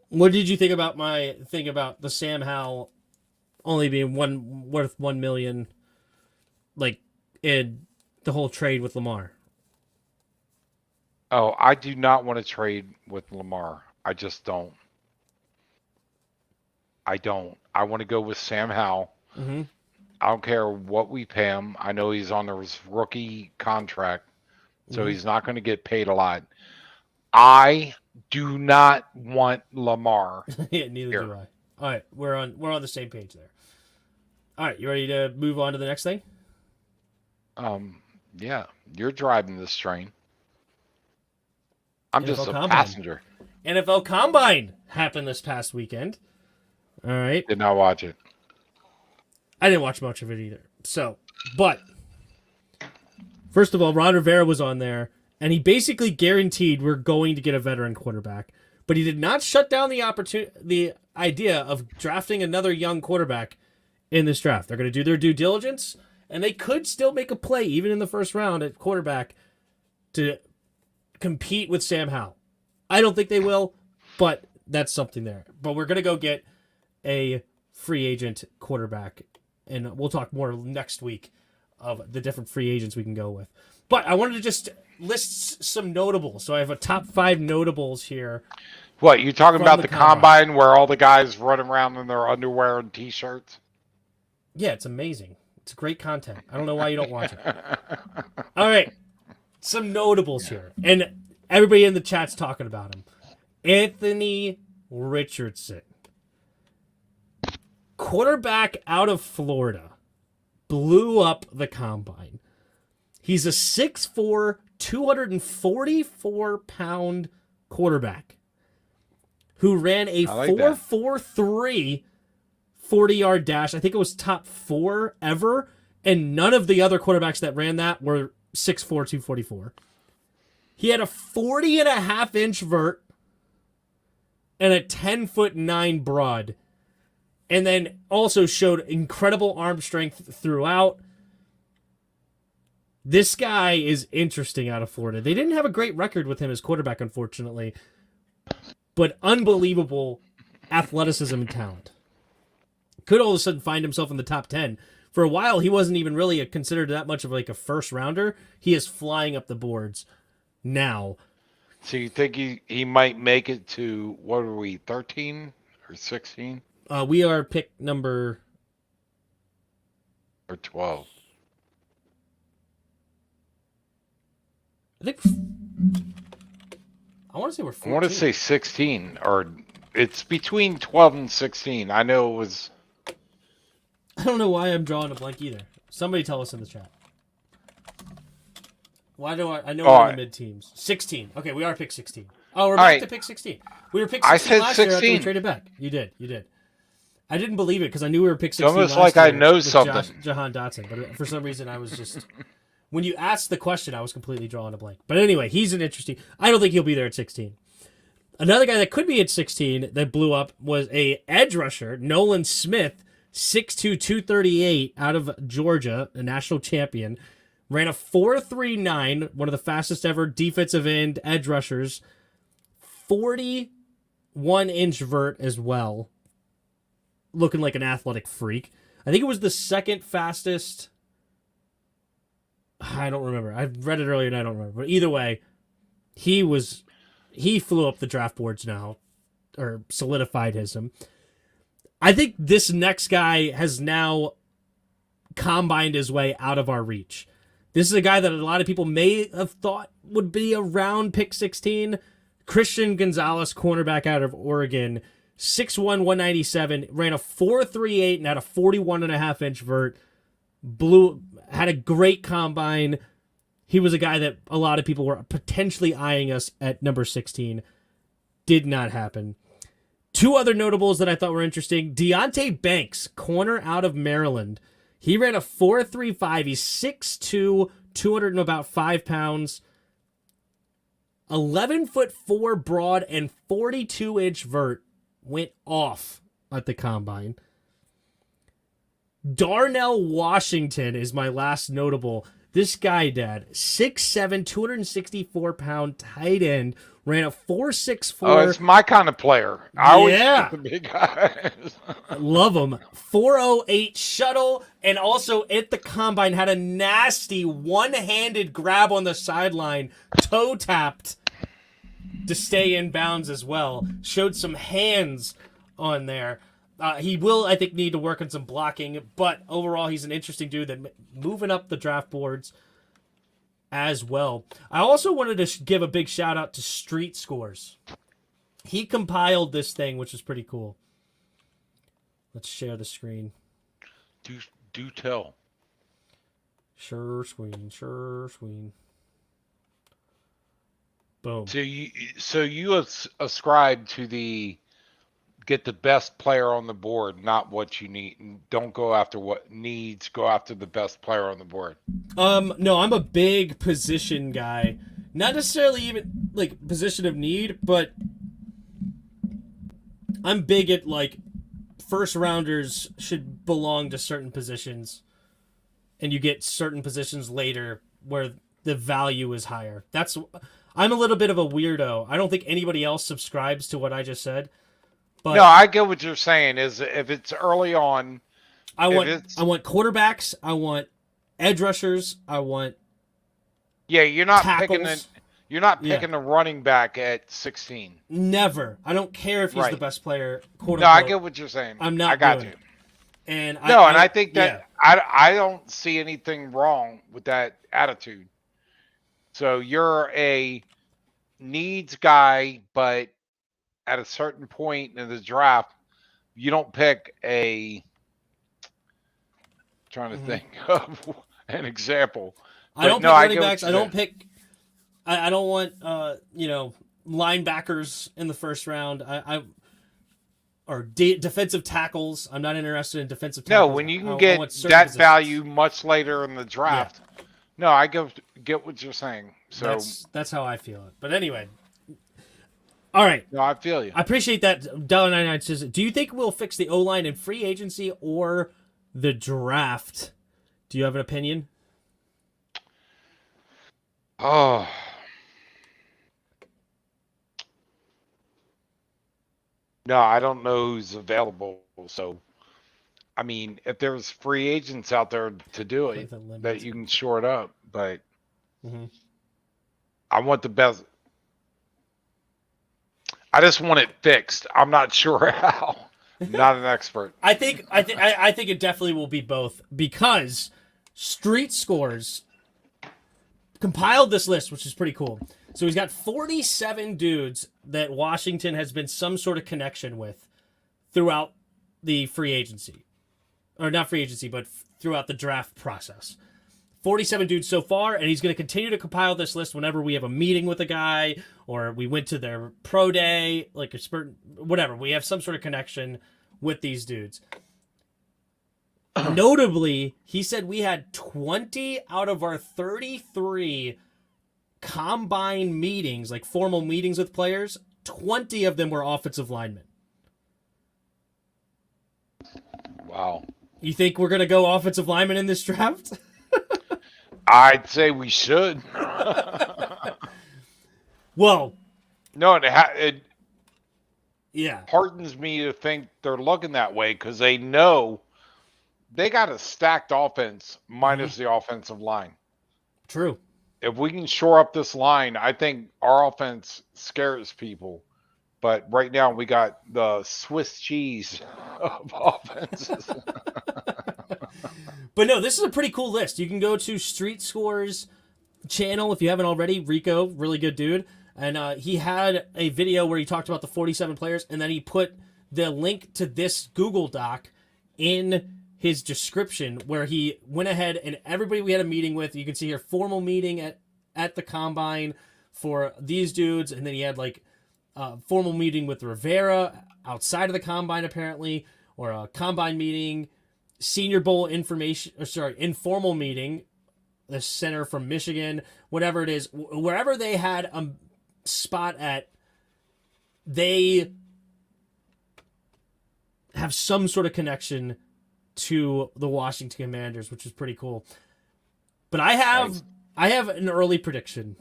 S1: what did you think about my thing about the Sam Howell only being worth $1 million, like in the whole trade with Lamar?
S2: Oh, I do not want to trade with Lamar. I just don't. I don't. I want to go with Sam Howell.
S1: Mm-hmm.
S2: I don't care what we pay him. I know he's on his rookie contract, so he's not going to get paid a lot. I do not want Lamar.
S1: Yeah, neither do I. All right, we're on the same page there. All right, you ready to move on to the next thing?
S2: Yeah, you're driving this train. I'm just a passenger.
S1: NFL Combine happened this past weekend. All right.
S2: Did not watch it.
S1: I didn't watch much of it either. So, but first of all, Ron Rivera was on there, and he basically guaranteed we're going to get a veteran quarterback, but he did not shut down the idea of drafting another young quarterback in this draft. They're going to do their due diligence, and they could still make a play even in the first round at quarterback to compete with Sam Howell. I don't think they will, but that's something there. But we're going to go get a free agent quarterback, and we'll talk more next week of the different free agents we can go with. But I wanted to just list some notables. So I have a top 5 notables here.
S2: What, you talking about the combine where all the guys run around in their underwear and T-shirts?
S1: Yeah, it's amazing. It's great content. I don't know why you don't watch it. All right. Some notables here. And everybody in the chat's talking about him. Anthony Richardson. Quarterback out of Florida. Blew up the combine. He's a 6'4", 244-pound quarterback who ran a 4.43 40-yard dash. I think it was top 4 ever, and none of the other quarterbacks that ran that were 6'4", 244. He had a 40.5-inch vert and a 10'9" broad, and then also showed incredible arm strength throughout. This guy is interesting out of Florida. They didn't have a great record with him as quarterback, unfortunately, but unbelievable athleticism and talent. Could all of a sudden find himself in the top 10. For a while, he wasn't even really considered that much of like a first rounder. He is flying up the boards now.
S2: So you think he might make it to, what are we, 13 or 16?
S1: We are pick number...
S2: Or 12.
S1: I think... I want to say we're 14.
S2: I want to say 16, or it's between 12 and 16. I know it was...
S1: I don't know why I'm drawing a blank either. Somebody tell us in the chat. Why do I know we're in the mid-teams. 16. Okay, we are pick 16. Oh, we're back to pick 16. We were pick 16 last year after we traded back. You did. I didn't believe it because I knew we were pick 16
S2: It's almost
S1: last
S2: like I
S1: year
S2: know
S1: with
S2: something.
S1: Jahan Dotson, but for some reason I was just when you asked the question, I was completely drawing a blank. But anyway, he's an interesting. I don't think he'll be there at 16. Another guy that could be at 16 that blew up was a edge rusher, Nolan Smith, 6'2", 238 out of Georgia, a national champion. Ran a 4.39, one of the fastest ever defensive end edge rushers. 41-inch vert as well. Looking like an athletic freak. I think it was the second fastest. I don't remember. I read it earlier and I don't remember. But either way, he flew up the draft boards now, or solidified him. I think this next guy has now combined his way out of our reach. This is a guy that a lot of people may have thought would be around pick 16. Christian Gonzalez, cornerback out of Oregon, 6'1", 197, ran a 4.38 and had a 41.5-inch vert. Had a great combine. He was a guy that a lot of people were potentially eyeing us at number 16. Did not happen. Two other notables that I thought were interesting. Deonte Banks, corner out of Maryland. He ran a 4.35. He's 6'2", 200 and about 5 pounds. 11'4" broad and 42-inch vert. Went off at the combine. Darnell Washington is my last notable. This guy, Dad, 6'7", 264-pound tight end, ran a 4.64.
S2: Oh, it's my kind of player. I always pick the big guys.
S1: Love him. 4.08 shuttle, and also at the combine had a nasty one-handed grab on the sideline, toe tapped to stay in bounds as well. Showed some hands on there. He will, I think, need to work on some blocking, but overall, he's an interesting dude that moving up the draft boards as well. I also wanted to give a big shout out to Street Scores. He compiled this thing, which is pretty cool. Let's share the screen.
S2: Do tell.
S1: Sure screen. Boom.
S2: So you ascribe to the get the best player on the board, not what you need. And don't go after what needs. Go after the best player on the board.
S1: No, I'm a big position guy. Not necessarily even like position of need, but I'm big at like first rounders should belong to certain positions, and you get certain positions later where the value is higher. I'm a little bit of a weirdo. I don't think anybody else subscribes to what I just said. But
S2: no, I get what you're saying. Is if it's early on,
S1: I want quarterbacks. I want edge rushers. I want
S2: you're not
S1: tackles.
S2: picking a running back at 16.
S1: Never. I don't care if he's the best player. Quote
S2: no,
S1: unquote.
S2: I get what you're saying.
S1: I'm not.
S2: I got
S1: doing
S2: you.
S1: It. And
S2: I think that I don't see anything wrong with that attitude. So you're a needs guy, but at a certain point in the draft, you don't pick trying to think of an example.
S1: I don't pick running backs. I don't pick. I don't want linebackers in the first round. Or defensive tackles. I'm not interested in defensive tackles.
S2: No, when you can get that value much later in the draft. Yeah. No, I get what you're saying. So
S1: that's how I feel it. But anyway. All right.
S2: No, I feel you.
S1: I appreciate that. $1.99 says, do you think we'll fix the O-line in free agency or the draft? Do you have an opinion?
S2: Oh. No, I don't know who's available. So, I mean, if there's free agents out there to do it, that you can shore it up. But I want the best. I just want it fixed. I'm not sure how. I'm not an expert.
S1: I think it definitely will be both because Street Scores compiled this list, which is pretty cool. So he's got 47 dudes that Washington has been some sort of connection with throughout the free agency. Or not free agency, but throughout the draft process. 47 dudes so far, and he's going to continue to compile this list whenever we have a meeting with a guy or we went to their pro day, like a spurt, whatever. We have some sort of connection with these dudes. Notably, he said we had 20 out of our 33 combine meetings, like formal meetings with players, 20 of them were offensive linemen.
S2: Wow.
S1: You think we're going to go offensive linemen in this draft?
S2: I'd say we should.
S1: Well,
S2: no, it
S1: yeah,
S2: heartens me to think they're looking that way because they know they got a stacked offense minus the offensive line.
S1: True.
S2: If we can shore up this line, I think our offense scares people. But right now we got the Swiss cheese of offenses.
S1: But no, this is a pretty cool list. You can go to Street Scores channel if you haven't already. Rico, really good dude. And he had a video where he talked about the 47 players, and then he put the link to this Google Doc in his description where he went ahead and everybody we had a meeting with, you can see here, formal meeting at the Combine for these dudes, and then he had like a formal meeting with Rivera outside of the Combine apparently, or a Combine meeting, Senior Bowl informal meeting, the center from Michigan, whatever it is, wherever they had a spot at, they have some sort of connection to the Washington Commanders, which is pretty cool. But I have an early prediction.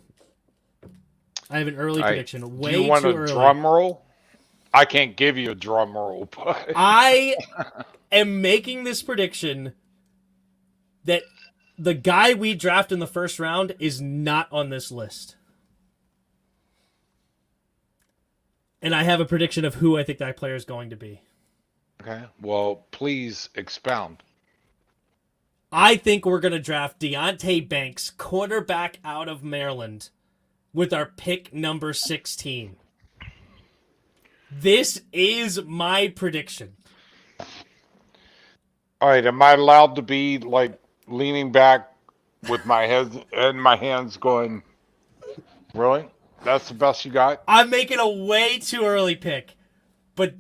S1: I have an early prediction. Way
S2: do you want
S1: too
S2: a
S1: early.
S2: drum roll? I can't give you a drum roll, but
S1: I am making this prediction that the guy we draft in the first round is not on this list. And I have a prediction of who I think that player is going to be.
S2: Okay. Well, please expound.
S1: I think we're going to draft Deonte Banks, quarterback out of Maryland, with our pick number 16. This is my prediction.
S2: All right. Am I allowed to be like leaning back with my head and my hands going, really? That's the best you got?
S1: I'm making a way too early pick, but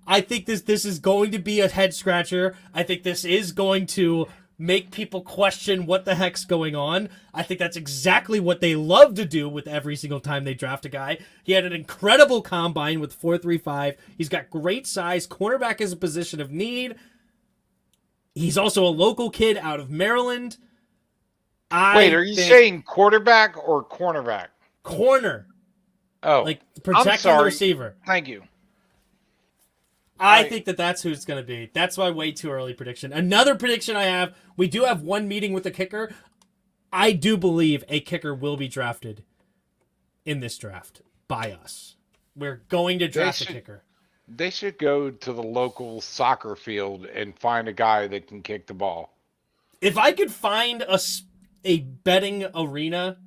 S1: I think this is going to be a head scratcher. I think this is going to make people question what the heck's going on. I think that's exactly what they love to do with every single time they draft a guy. He had an incredible combine with 4.35. He's got great size. Cornerback is a position of need. He's also a local kid out of Maryland.
S2: Wait, are you saying quarterback or cornerback?
S1: Corner.
S2: Oh,
S1: like protecting the receiver.
S2: Thank you.
S1: I think that's who it's going to be. That's my way too early prediction. Another prediction I have, we do have one meeting with the kicker. I do believe a kicker will be drafted in this draft by us. We're going to draft a kicker.
S2: They should go to the local soccer field and find a guy that can kick the ball.
S1: If I could find a betting arena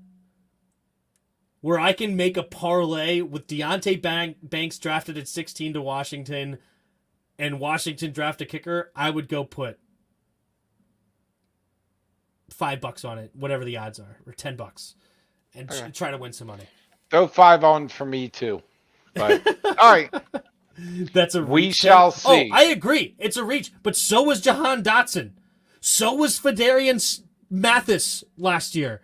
S1: where I can make a parlay with Deonte Banks drafted at 16 to Washington and Washington draft a kicker, I would go put $5 on it, whatever the odds are, or $10, and try to win some money.
S2: Throw 5 on for me too. But all right.
S1: That's a reach.
S2: We shall see.
S1: Oh, I agree. It's a reach, but so was Jahan Dotson. So was Fedarian Mathis last year.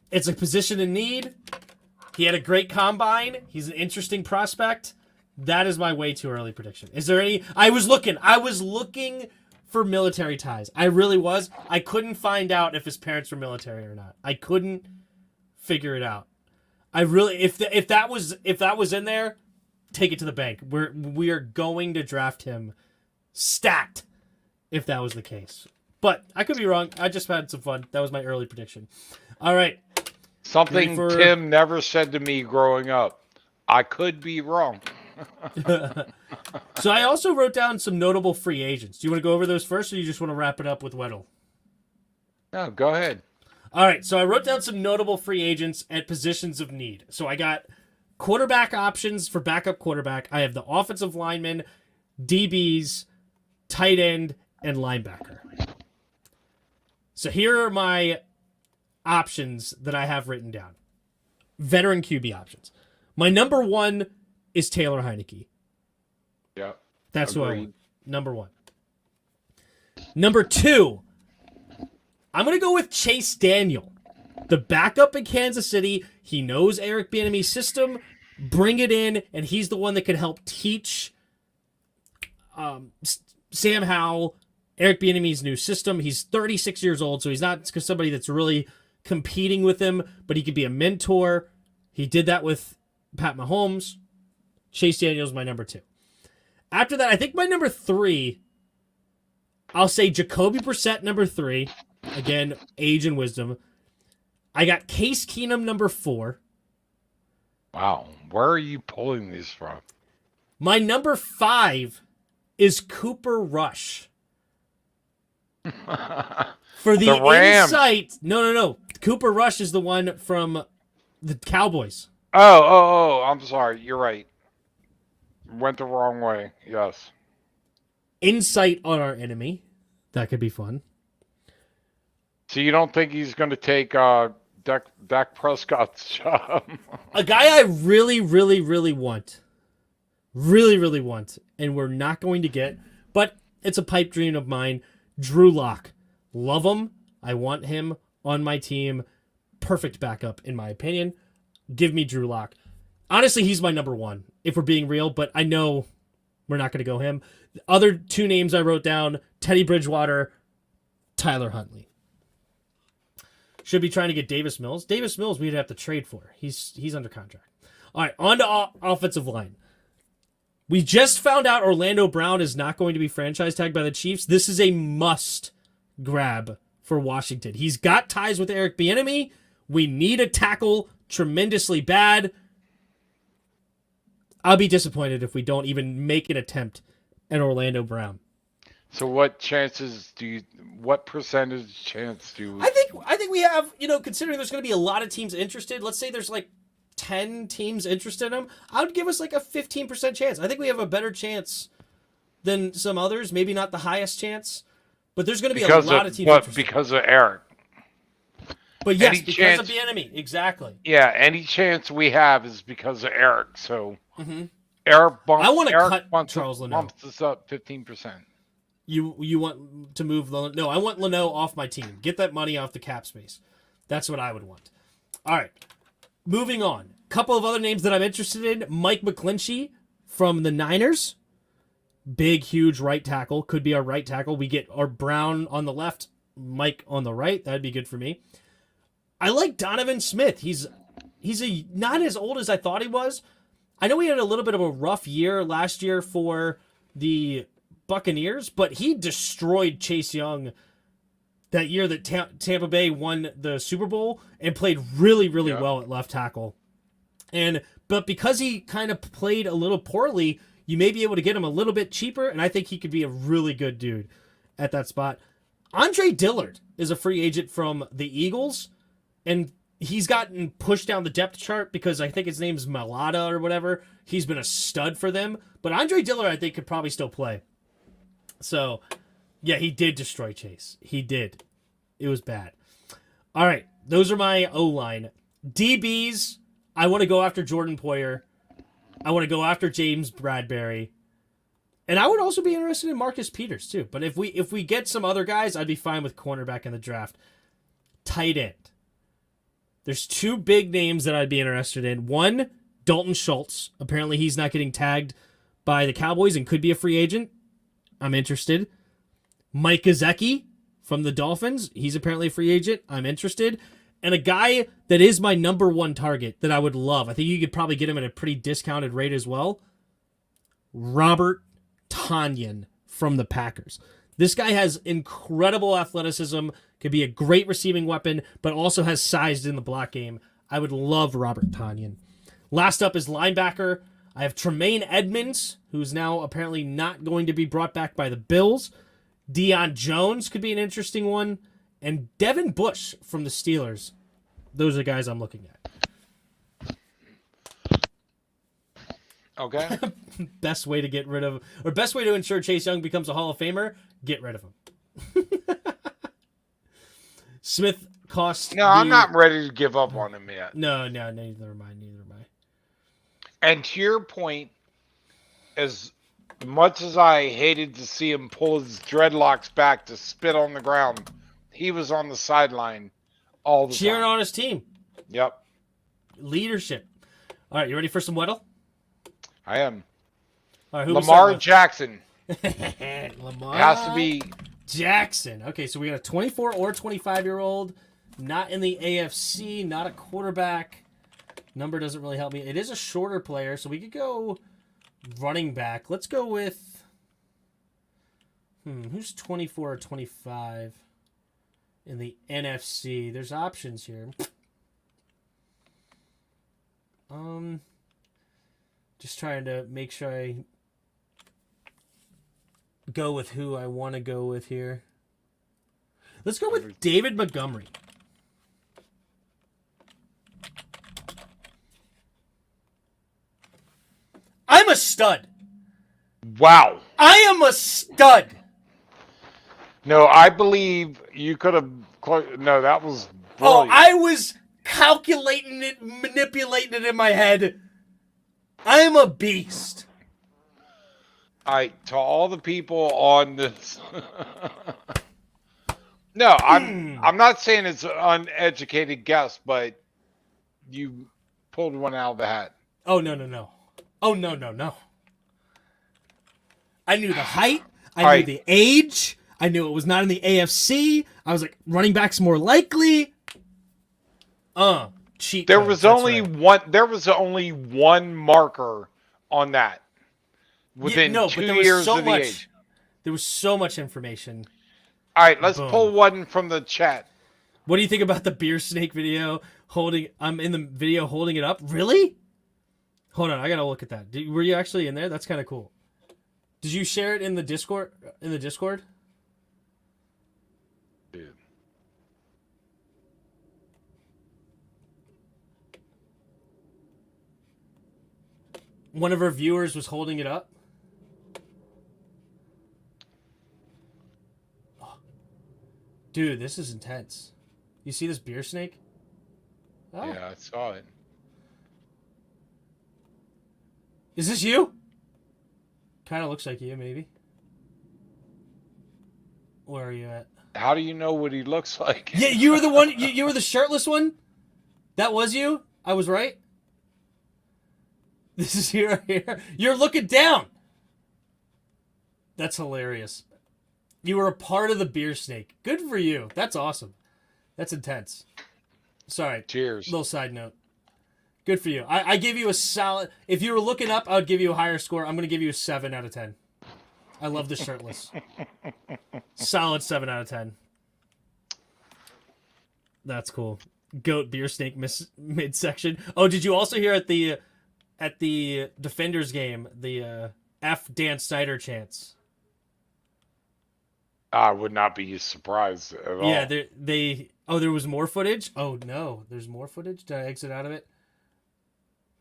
S1: It's a position in need. He had a great combine. He's an interesting prospect. That is my way too early prediction. Is there any? I was looking for military ties. I really was. I couldn't find out if his parents were military or not. I couldn't figure it out. I really, if that was in there, take it to the bank. We are going to draft him stacked if that was the case. But I could be wrong. I just had some fun. That was my early prediction. All right.
S2: Something Tim never said to me growing up. I could be wrong.
S1: So I also wrote down some notable free agents. Do you want to go over those first, or you just want to wrap it up with Weddle?
S2: No, go ahead.
S1: All right, so I wrote down some notable free agents at positions of need. So I got quarterback options for backup quarterback. I have the offensive lineman, DBs, tight end, and linebacker. So here are my options that I have written down. Veteran QB options. My number one is Taylor Heineke.
S2: Yeah.
S1: That's who I want. Number 1. Number 2, I'm going to go with Chase Daniel. The backup in Kansas City. He knows Eric Bieniemy's system. Bring it in, and he's the one that can help teach Sam Howell Eric Bieniemy's new system. He's 36 years old, so he's not somebody that's really competing with him, but he could be a mentor. He did that with Pat Mahomes. Chase Daniel's my number 2. After that, I think my number 3, I'll say Jacoby Brissett, number 3. Again, age and wisdom. I got Case Keenum, number 4.
S2: Wow. Where are you pulling these from?
S1: My number 5 is Cooper Rush. For the
S2: Rams.
S1: insight. No. Cooper Rush is the one from the Cowboys.
S2: Oh, I'm sorry. You're right. Went the wrong way. Yes.
S1: Insight on our enemy. That could be fun.
S2: So you don't think he's going to take Dak Prescott's job?
S1: A guy I really, really, really want. Really, really want. And we're not going to get. But it's a pipe dream of mine. Drew Lock. Love him. I want him on my team. Perfect backup, in my opinion. Give me Drew Lock. Honestly, he's my number 1, if we're being real, but I know we're not going to go him. The other 2 names I wrote down, Teddy Bridgewater, Tyler Huntley. Should be trying to get Davis Mills. Davis Mills we'd have to trade for. He's under contract. All right, on to offensive line. We just found out Orlando Brown is not going to be franchise tagged by the Chiefs. This is a must grab for Washington. He's got ties with Eric Bieniemy. We need a tackle tremendously bad. I'll be disappointed if we don't even make an attempt at Orlando Brown.
S2: So what percentage chance do
S1: I think we have, considering there's going to be a lot of teams interested, let's say there's like 10 teams interested in him, I would give us like a 15% chance. I think we have a better chance than some others, maybe not the highest chance, but there's going to be a lot of teams interested.
S2: Because of Eric.
S1: But yes, because of Bieniemy, exactly.
S2: Yeah, any chance we have is because of Eric. So Eric bumps
S1: Charles Leno.
S2: Bumps us up 15%.
S1: You want to move Leno? No, I want Leno off my team. Get that money off the cap space. That's what I would want. All right, moving on. Couple of other names that I'm interested in. Mike McGlinchey from the Niners. Big, huge right tackle. Could be our right tackle. We get our Brown on the left, Mike on the right. That'd be good for me. I like Donovan Smith. He's not as old as I thought he was. I know he had a little bit of a rough year last year for the Buccaneers, but he destroyed Chase Young that year that Tampa Bay won the Super Bowl and played really, really well at left tackle. But because he kind of played a little poorly, you may be able to get him a little bit cheaper, and I think he could be a really good dude at that spot. Andre Dillard is a free agent from the Eagles, and he's gotten pushed down the depth chart because I think his name's Malata or whatever. He's been a stud for them. But Andre Dillard, I think, could probably still play. So, yeah, he did destroy Chase. He did. It was bad. All right, those are my O-line. DBs, I want to go after Jordan Poyer. I want to go after James Bradbury. And I would also be interested in Marcus Peters, too. But if we get some other guys, I'd be fine with cornerback in the draft. Tight end. There's 2 big names that I'd be interested in. One, Dalton Schultz. Apparently he's not getting tagged by the Cowboys and could be a free agent. I'm interested. Mike Gesicki from the Dolphins. He's apparently a free agent. I'm interested. And a guy that is my number 1 target that I would love. I think you could probably get him at a pretty discounted rate as well. Robert Tonyan from the Packers. This guy has incredible athleticism, could be a great receiving weapon, but also has size in the block game. I would love Robert Tonyan. Last up is linebacker. I have Tremaine Edmonds, who's now apparently not going to be brought back by the Bills. Deion Jones could be an interesting one. And Devin Bush from the Steelers. Those are the guys I'm looking at.
S2: Okay.
S1: Best way to get rid of, or best way to ensure Chase Young becomes a Hall of Famer, get rid of him. Smith cost.
S2: No, I'm not ready to give up on him yet.
S1: No, neither am I.
S2: And to your point, as much as I hated to see him pull his dreadlocks back to spit on the ground, he was on the sideline all the
S1: cheering
S2: time.
S1: on his team.
S2: Yep.
S1: Leadership. All right, you ready for some Weddle?
S2: I am.
S1: All right,
S2: Lamar Jackson.
S1: Lamar
S2: It has to be
S1: Jackson. Okay, so we got a 24 or 25-year-old, not in the AFC, not a quarterback. Number doesn't really help me. It is a shorter player, so we could go running back. Let's go with who's 24 or 25 in the NFC? There's options here. Just trying to make sure I go with who I want to go with here. Let's go with David Montgomery. I'm a stud.
S2: wow.
S1: I am a stud.
S2: No, I believe you could have. No, that was brilliant.
S1: Oh, I was calculating it, manipulating it in my head. I am a beast.
S2: To all the people on this. No, I'm not saying it's an uneducated guess, but you pulled one out of the hat.
S1: Oh, no. Oh, no. I knew the height. I knew the age. I knew it was not in the AFC. I was like, running back's more likely. Cheat.
S2: There was only one. There was only one marker on that. Within 2 years of the age.
S1: There was so much information.
S2: All right, let's pull one from the chat.
S1: What do you think about the beer snake video? I'm in the video holding it up. Really? Hold on, I gotta look at that. Were you actually in there? That's kind of cool. Did you share it in the Discord?
S2: Dude.
S1: One of our viewers was holding it up. Oh. Dude, this is intense. You see this beer snake? Oh.
S2: Yeah, I saw it.
S1: Is this you? Kind of looks like you, maybe. Where are you at?
S2: How do you know what he looks like?
S1: Yeah, you were the one. You were the shirtless one. That was you. I was right. This is you right here. You're looking down. That's hilarious. You were a part of the beer snake. Good for you. That's awesome. That's intense. Sorry.
S2: Cheers.
S1: Little side note. Good for you. I gave you a solid. If you were looking up, I would give you a higher score. I'm going to give you a 7 out of 10. I love the shirtless. Solid 7 out of 10. That's cool. Goat beer snake midsection. Oh, did you also hear at the Defenders game the F Dan Snyder chants?
S2: I would not be surprised at all.
S1: Yeah, there was more footage? Oh no, there's more footage? Did I exit out of it?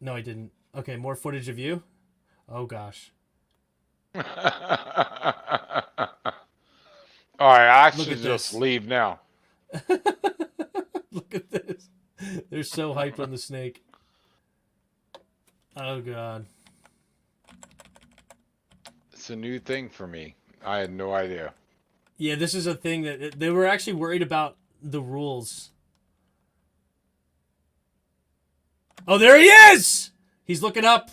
S1: No, I didn't. Okay, more footage of you? Oh gosh.
S2: All right, I should just leave now.
S1: Look at this. They're so hyped on the snake. Oh god.
S2: It's a new thing for me. I had no idea.
S1: Yeah, this is a thing that they were actually worried about the rules. Oh, there he is! He's looking up.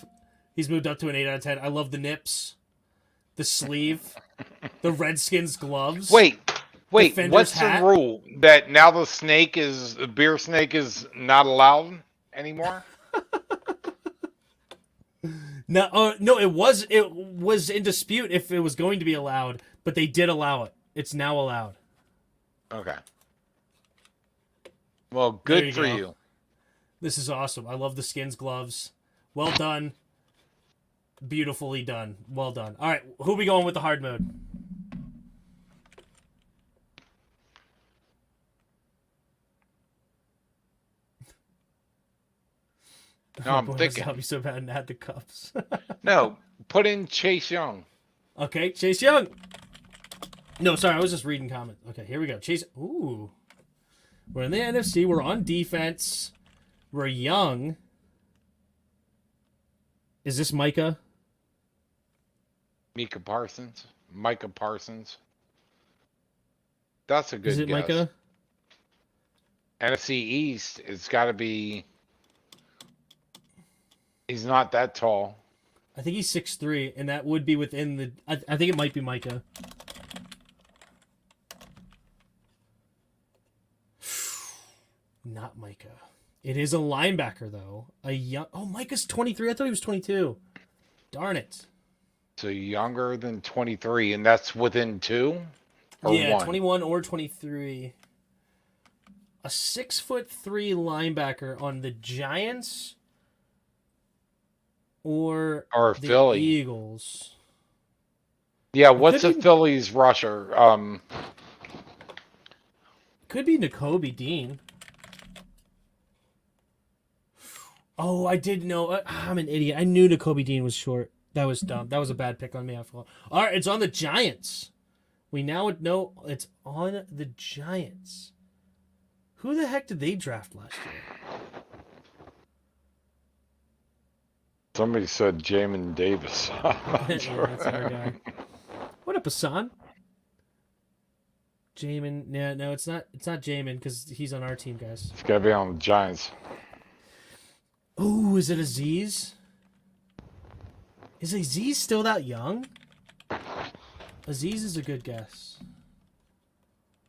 S1: He's moved up to an 8 out of 10. I love the nips. The sleeve. The Redskins gloves.
S2: Wait.
S1: Defender's
S2: What's
S1: hat?
S2: the rule? That now the beer snake is not allowed anymore?
S1: No, it was in dispute if it was going to be allowed, but they did allow it. It's now allowed.
S2: Okay. Well, good for you.
S1: This is awesome. I love the skins gloves. Well done. Beautifully done. Well done. All right, who are we going with the hard mode?
S2: No, I'm thinking.
S1: I'll be so bad and add the cups.
S2: No, put in Chase Young.
S1: Okay, Chase Young. No, sorry, I was just reading comments. Okay, here we go. Chase. Ooh. We're in the NFC. We're on defense. We're young. Is this Micah?
S2: Micah Parsons. That's a good
S1: Is it
S2: guess.
S1: Micah?
S2: NFC East, it's got to be. He's not that tall.
S1: I think he's 6'3", and that would be within the. I think it might be Micah. Not Micah. It is a linebacker though. Micah's 23. I thought he was 22. Darn it.
S2: So younger than 23, and that's within 2? Or
S1: yeah,
S2: 1?
S1: 21 or 23. A 6'3" linebacker on the Giants or the
S2: Philly.
S1: Eagles.
S2: Yeah, what's a Phillies rusher?
S1: Could be Nakobe Dean. Oh, I did know. I'm an idiot. I knew Nakobe Dean was short. That was dumb. That was a bad pick on me. All right, it's on the Giants. We now know it's on the Giants. Who the heck did they draft last year?
S2: Somebody said Jamin Davis.
S1: Yeah, that's our guy. What up, Hassan? Jamin. No, it's not. It's not Jamin because he's on our team, guys.
S2: It's got to be on the Giants.
S1: Oh, is it Aziz? Is Aziz still that young? Aziz is a good guess.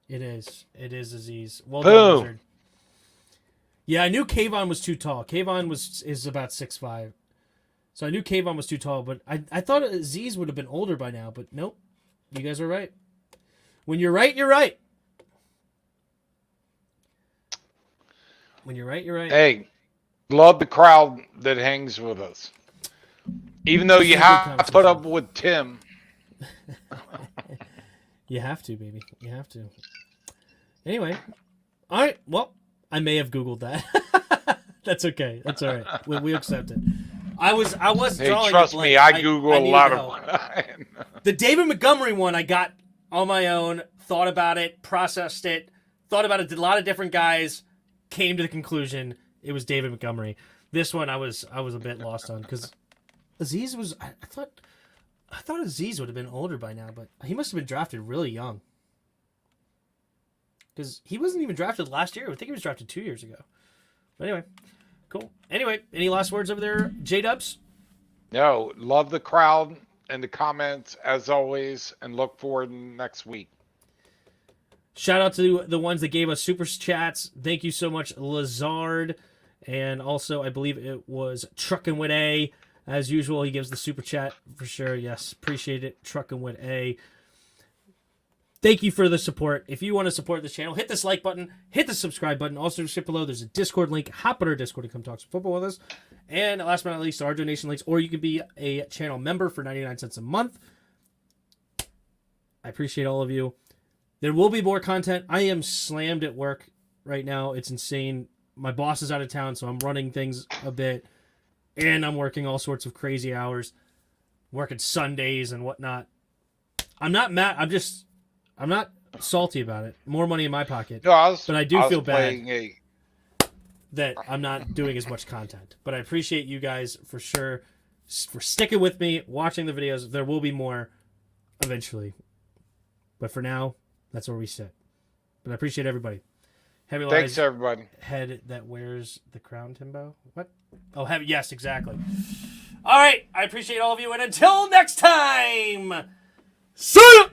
S1: It is. It is Aziz. Well done, Wizard. Yeah, I knew Kayvon was too tall. Kayvon is about 6'5". So I knew Kayvon was too tall, but I thought Aziz would have been older by now, but nope. You guys are right. When you're right, you're right. When you're right, you're right.
S2: Hey, love the crowd that hangs with us. Even though you have to put up with Tim.
S1: You have to, baby. You have to. Anyway. All right. Well, I may have Googled that. That's okay. That's all right. We accept it. I was drawing.
S2: Trust me, I Google a lot of.
S1: The David Montgomery one I got on my own. Thought about it, processed it, thought about it. Did a lot of different guys. Came to the conclusion it was David Montgomery. This one I was a bit lost on because Aziz was. I thought Aziz would have been older by now, but he must have been drafted really young. Because he wasn't even drafted last year. I think he was drafted 2 years ago. But anyway, cool. Anyway, any last words over there, J-Dubs?
S2: No, love the crowd and the comments as always, and look forward to next week.
S1: Shout out to the ones that gave us super chats. Thank you so much, Lazard. And also, I believe it was Truckin' with A. As usual, he gives the super chat for sure. Yes, appreciate it. Truckin' with A. Thank you for the support. If you want to support this channel, hit this like button, hit the subscribe button. Also, skip below, there's a Discord link. Hop on our Discord and come talk some football with us. And last but not least, our donation links, or you can be a channel member for 99 cents a month. I appreciate all of you. There will be more content. I am slammed at work right now. It's insane. My boss is out of town, so I'm running things a bit. And I'm working all sorts of crazy hours. Working Sundays and whatnot. I'm not mad. I'm not salty about it. More money in my pocket.
S2: No,
S1: but I do feel bad that I'm not doing as much content. But I appreciate you guys for sure for sticking with me, watching the videos. There will be more eventually. But for now, that's where we sit. But I appreciate everybody. Heavy
S2: Thanks, everybody.
S1: Head that wears the crown, Timbo. What? Oh, heavy. Yes, exactly. All right. I appreciate all of you. And until next time, see ya!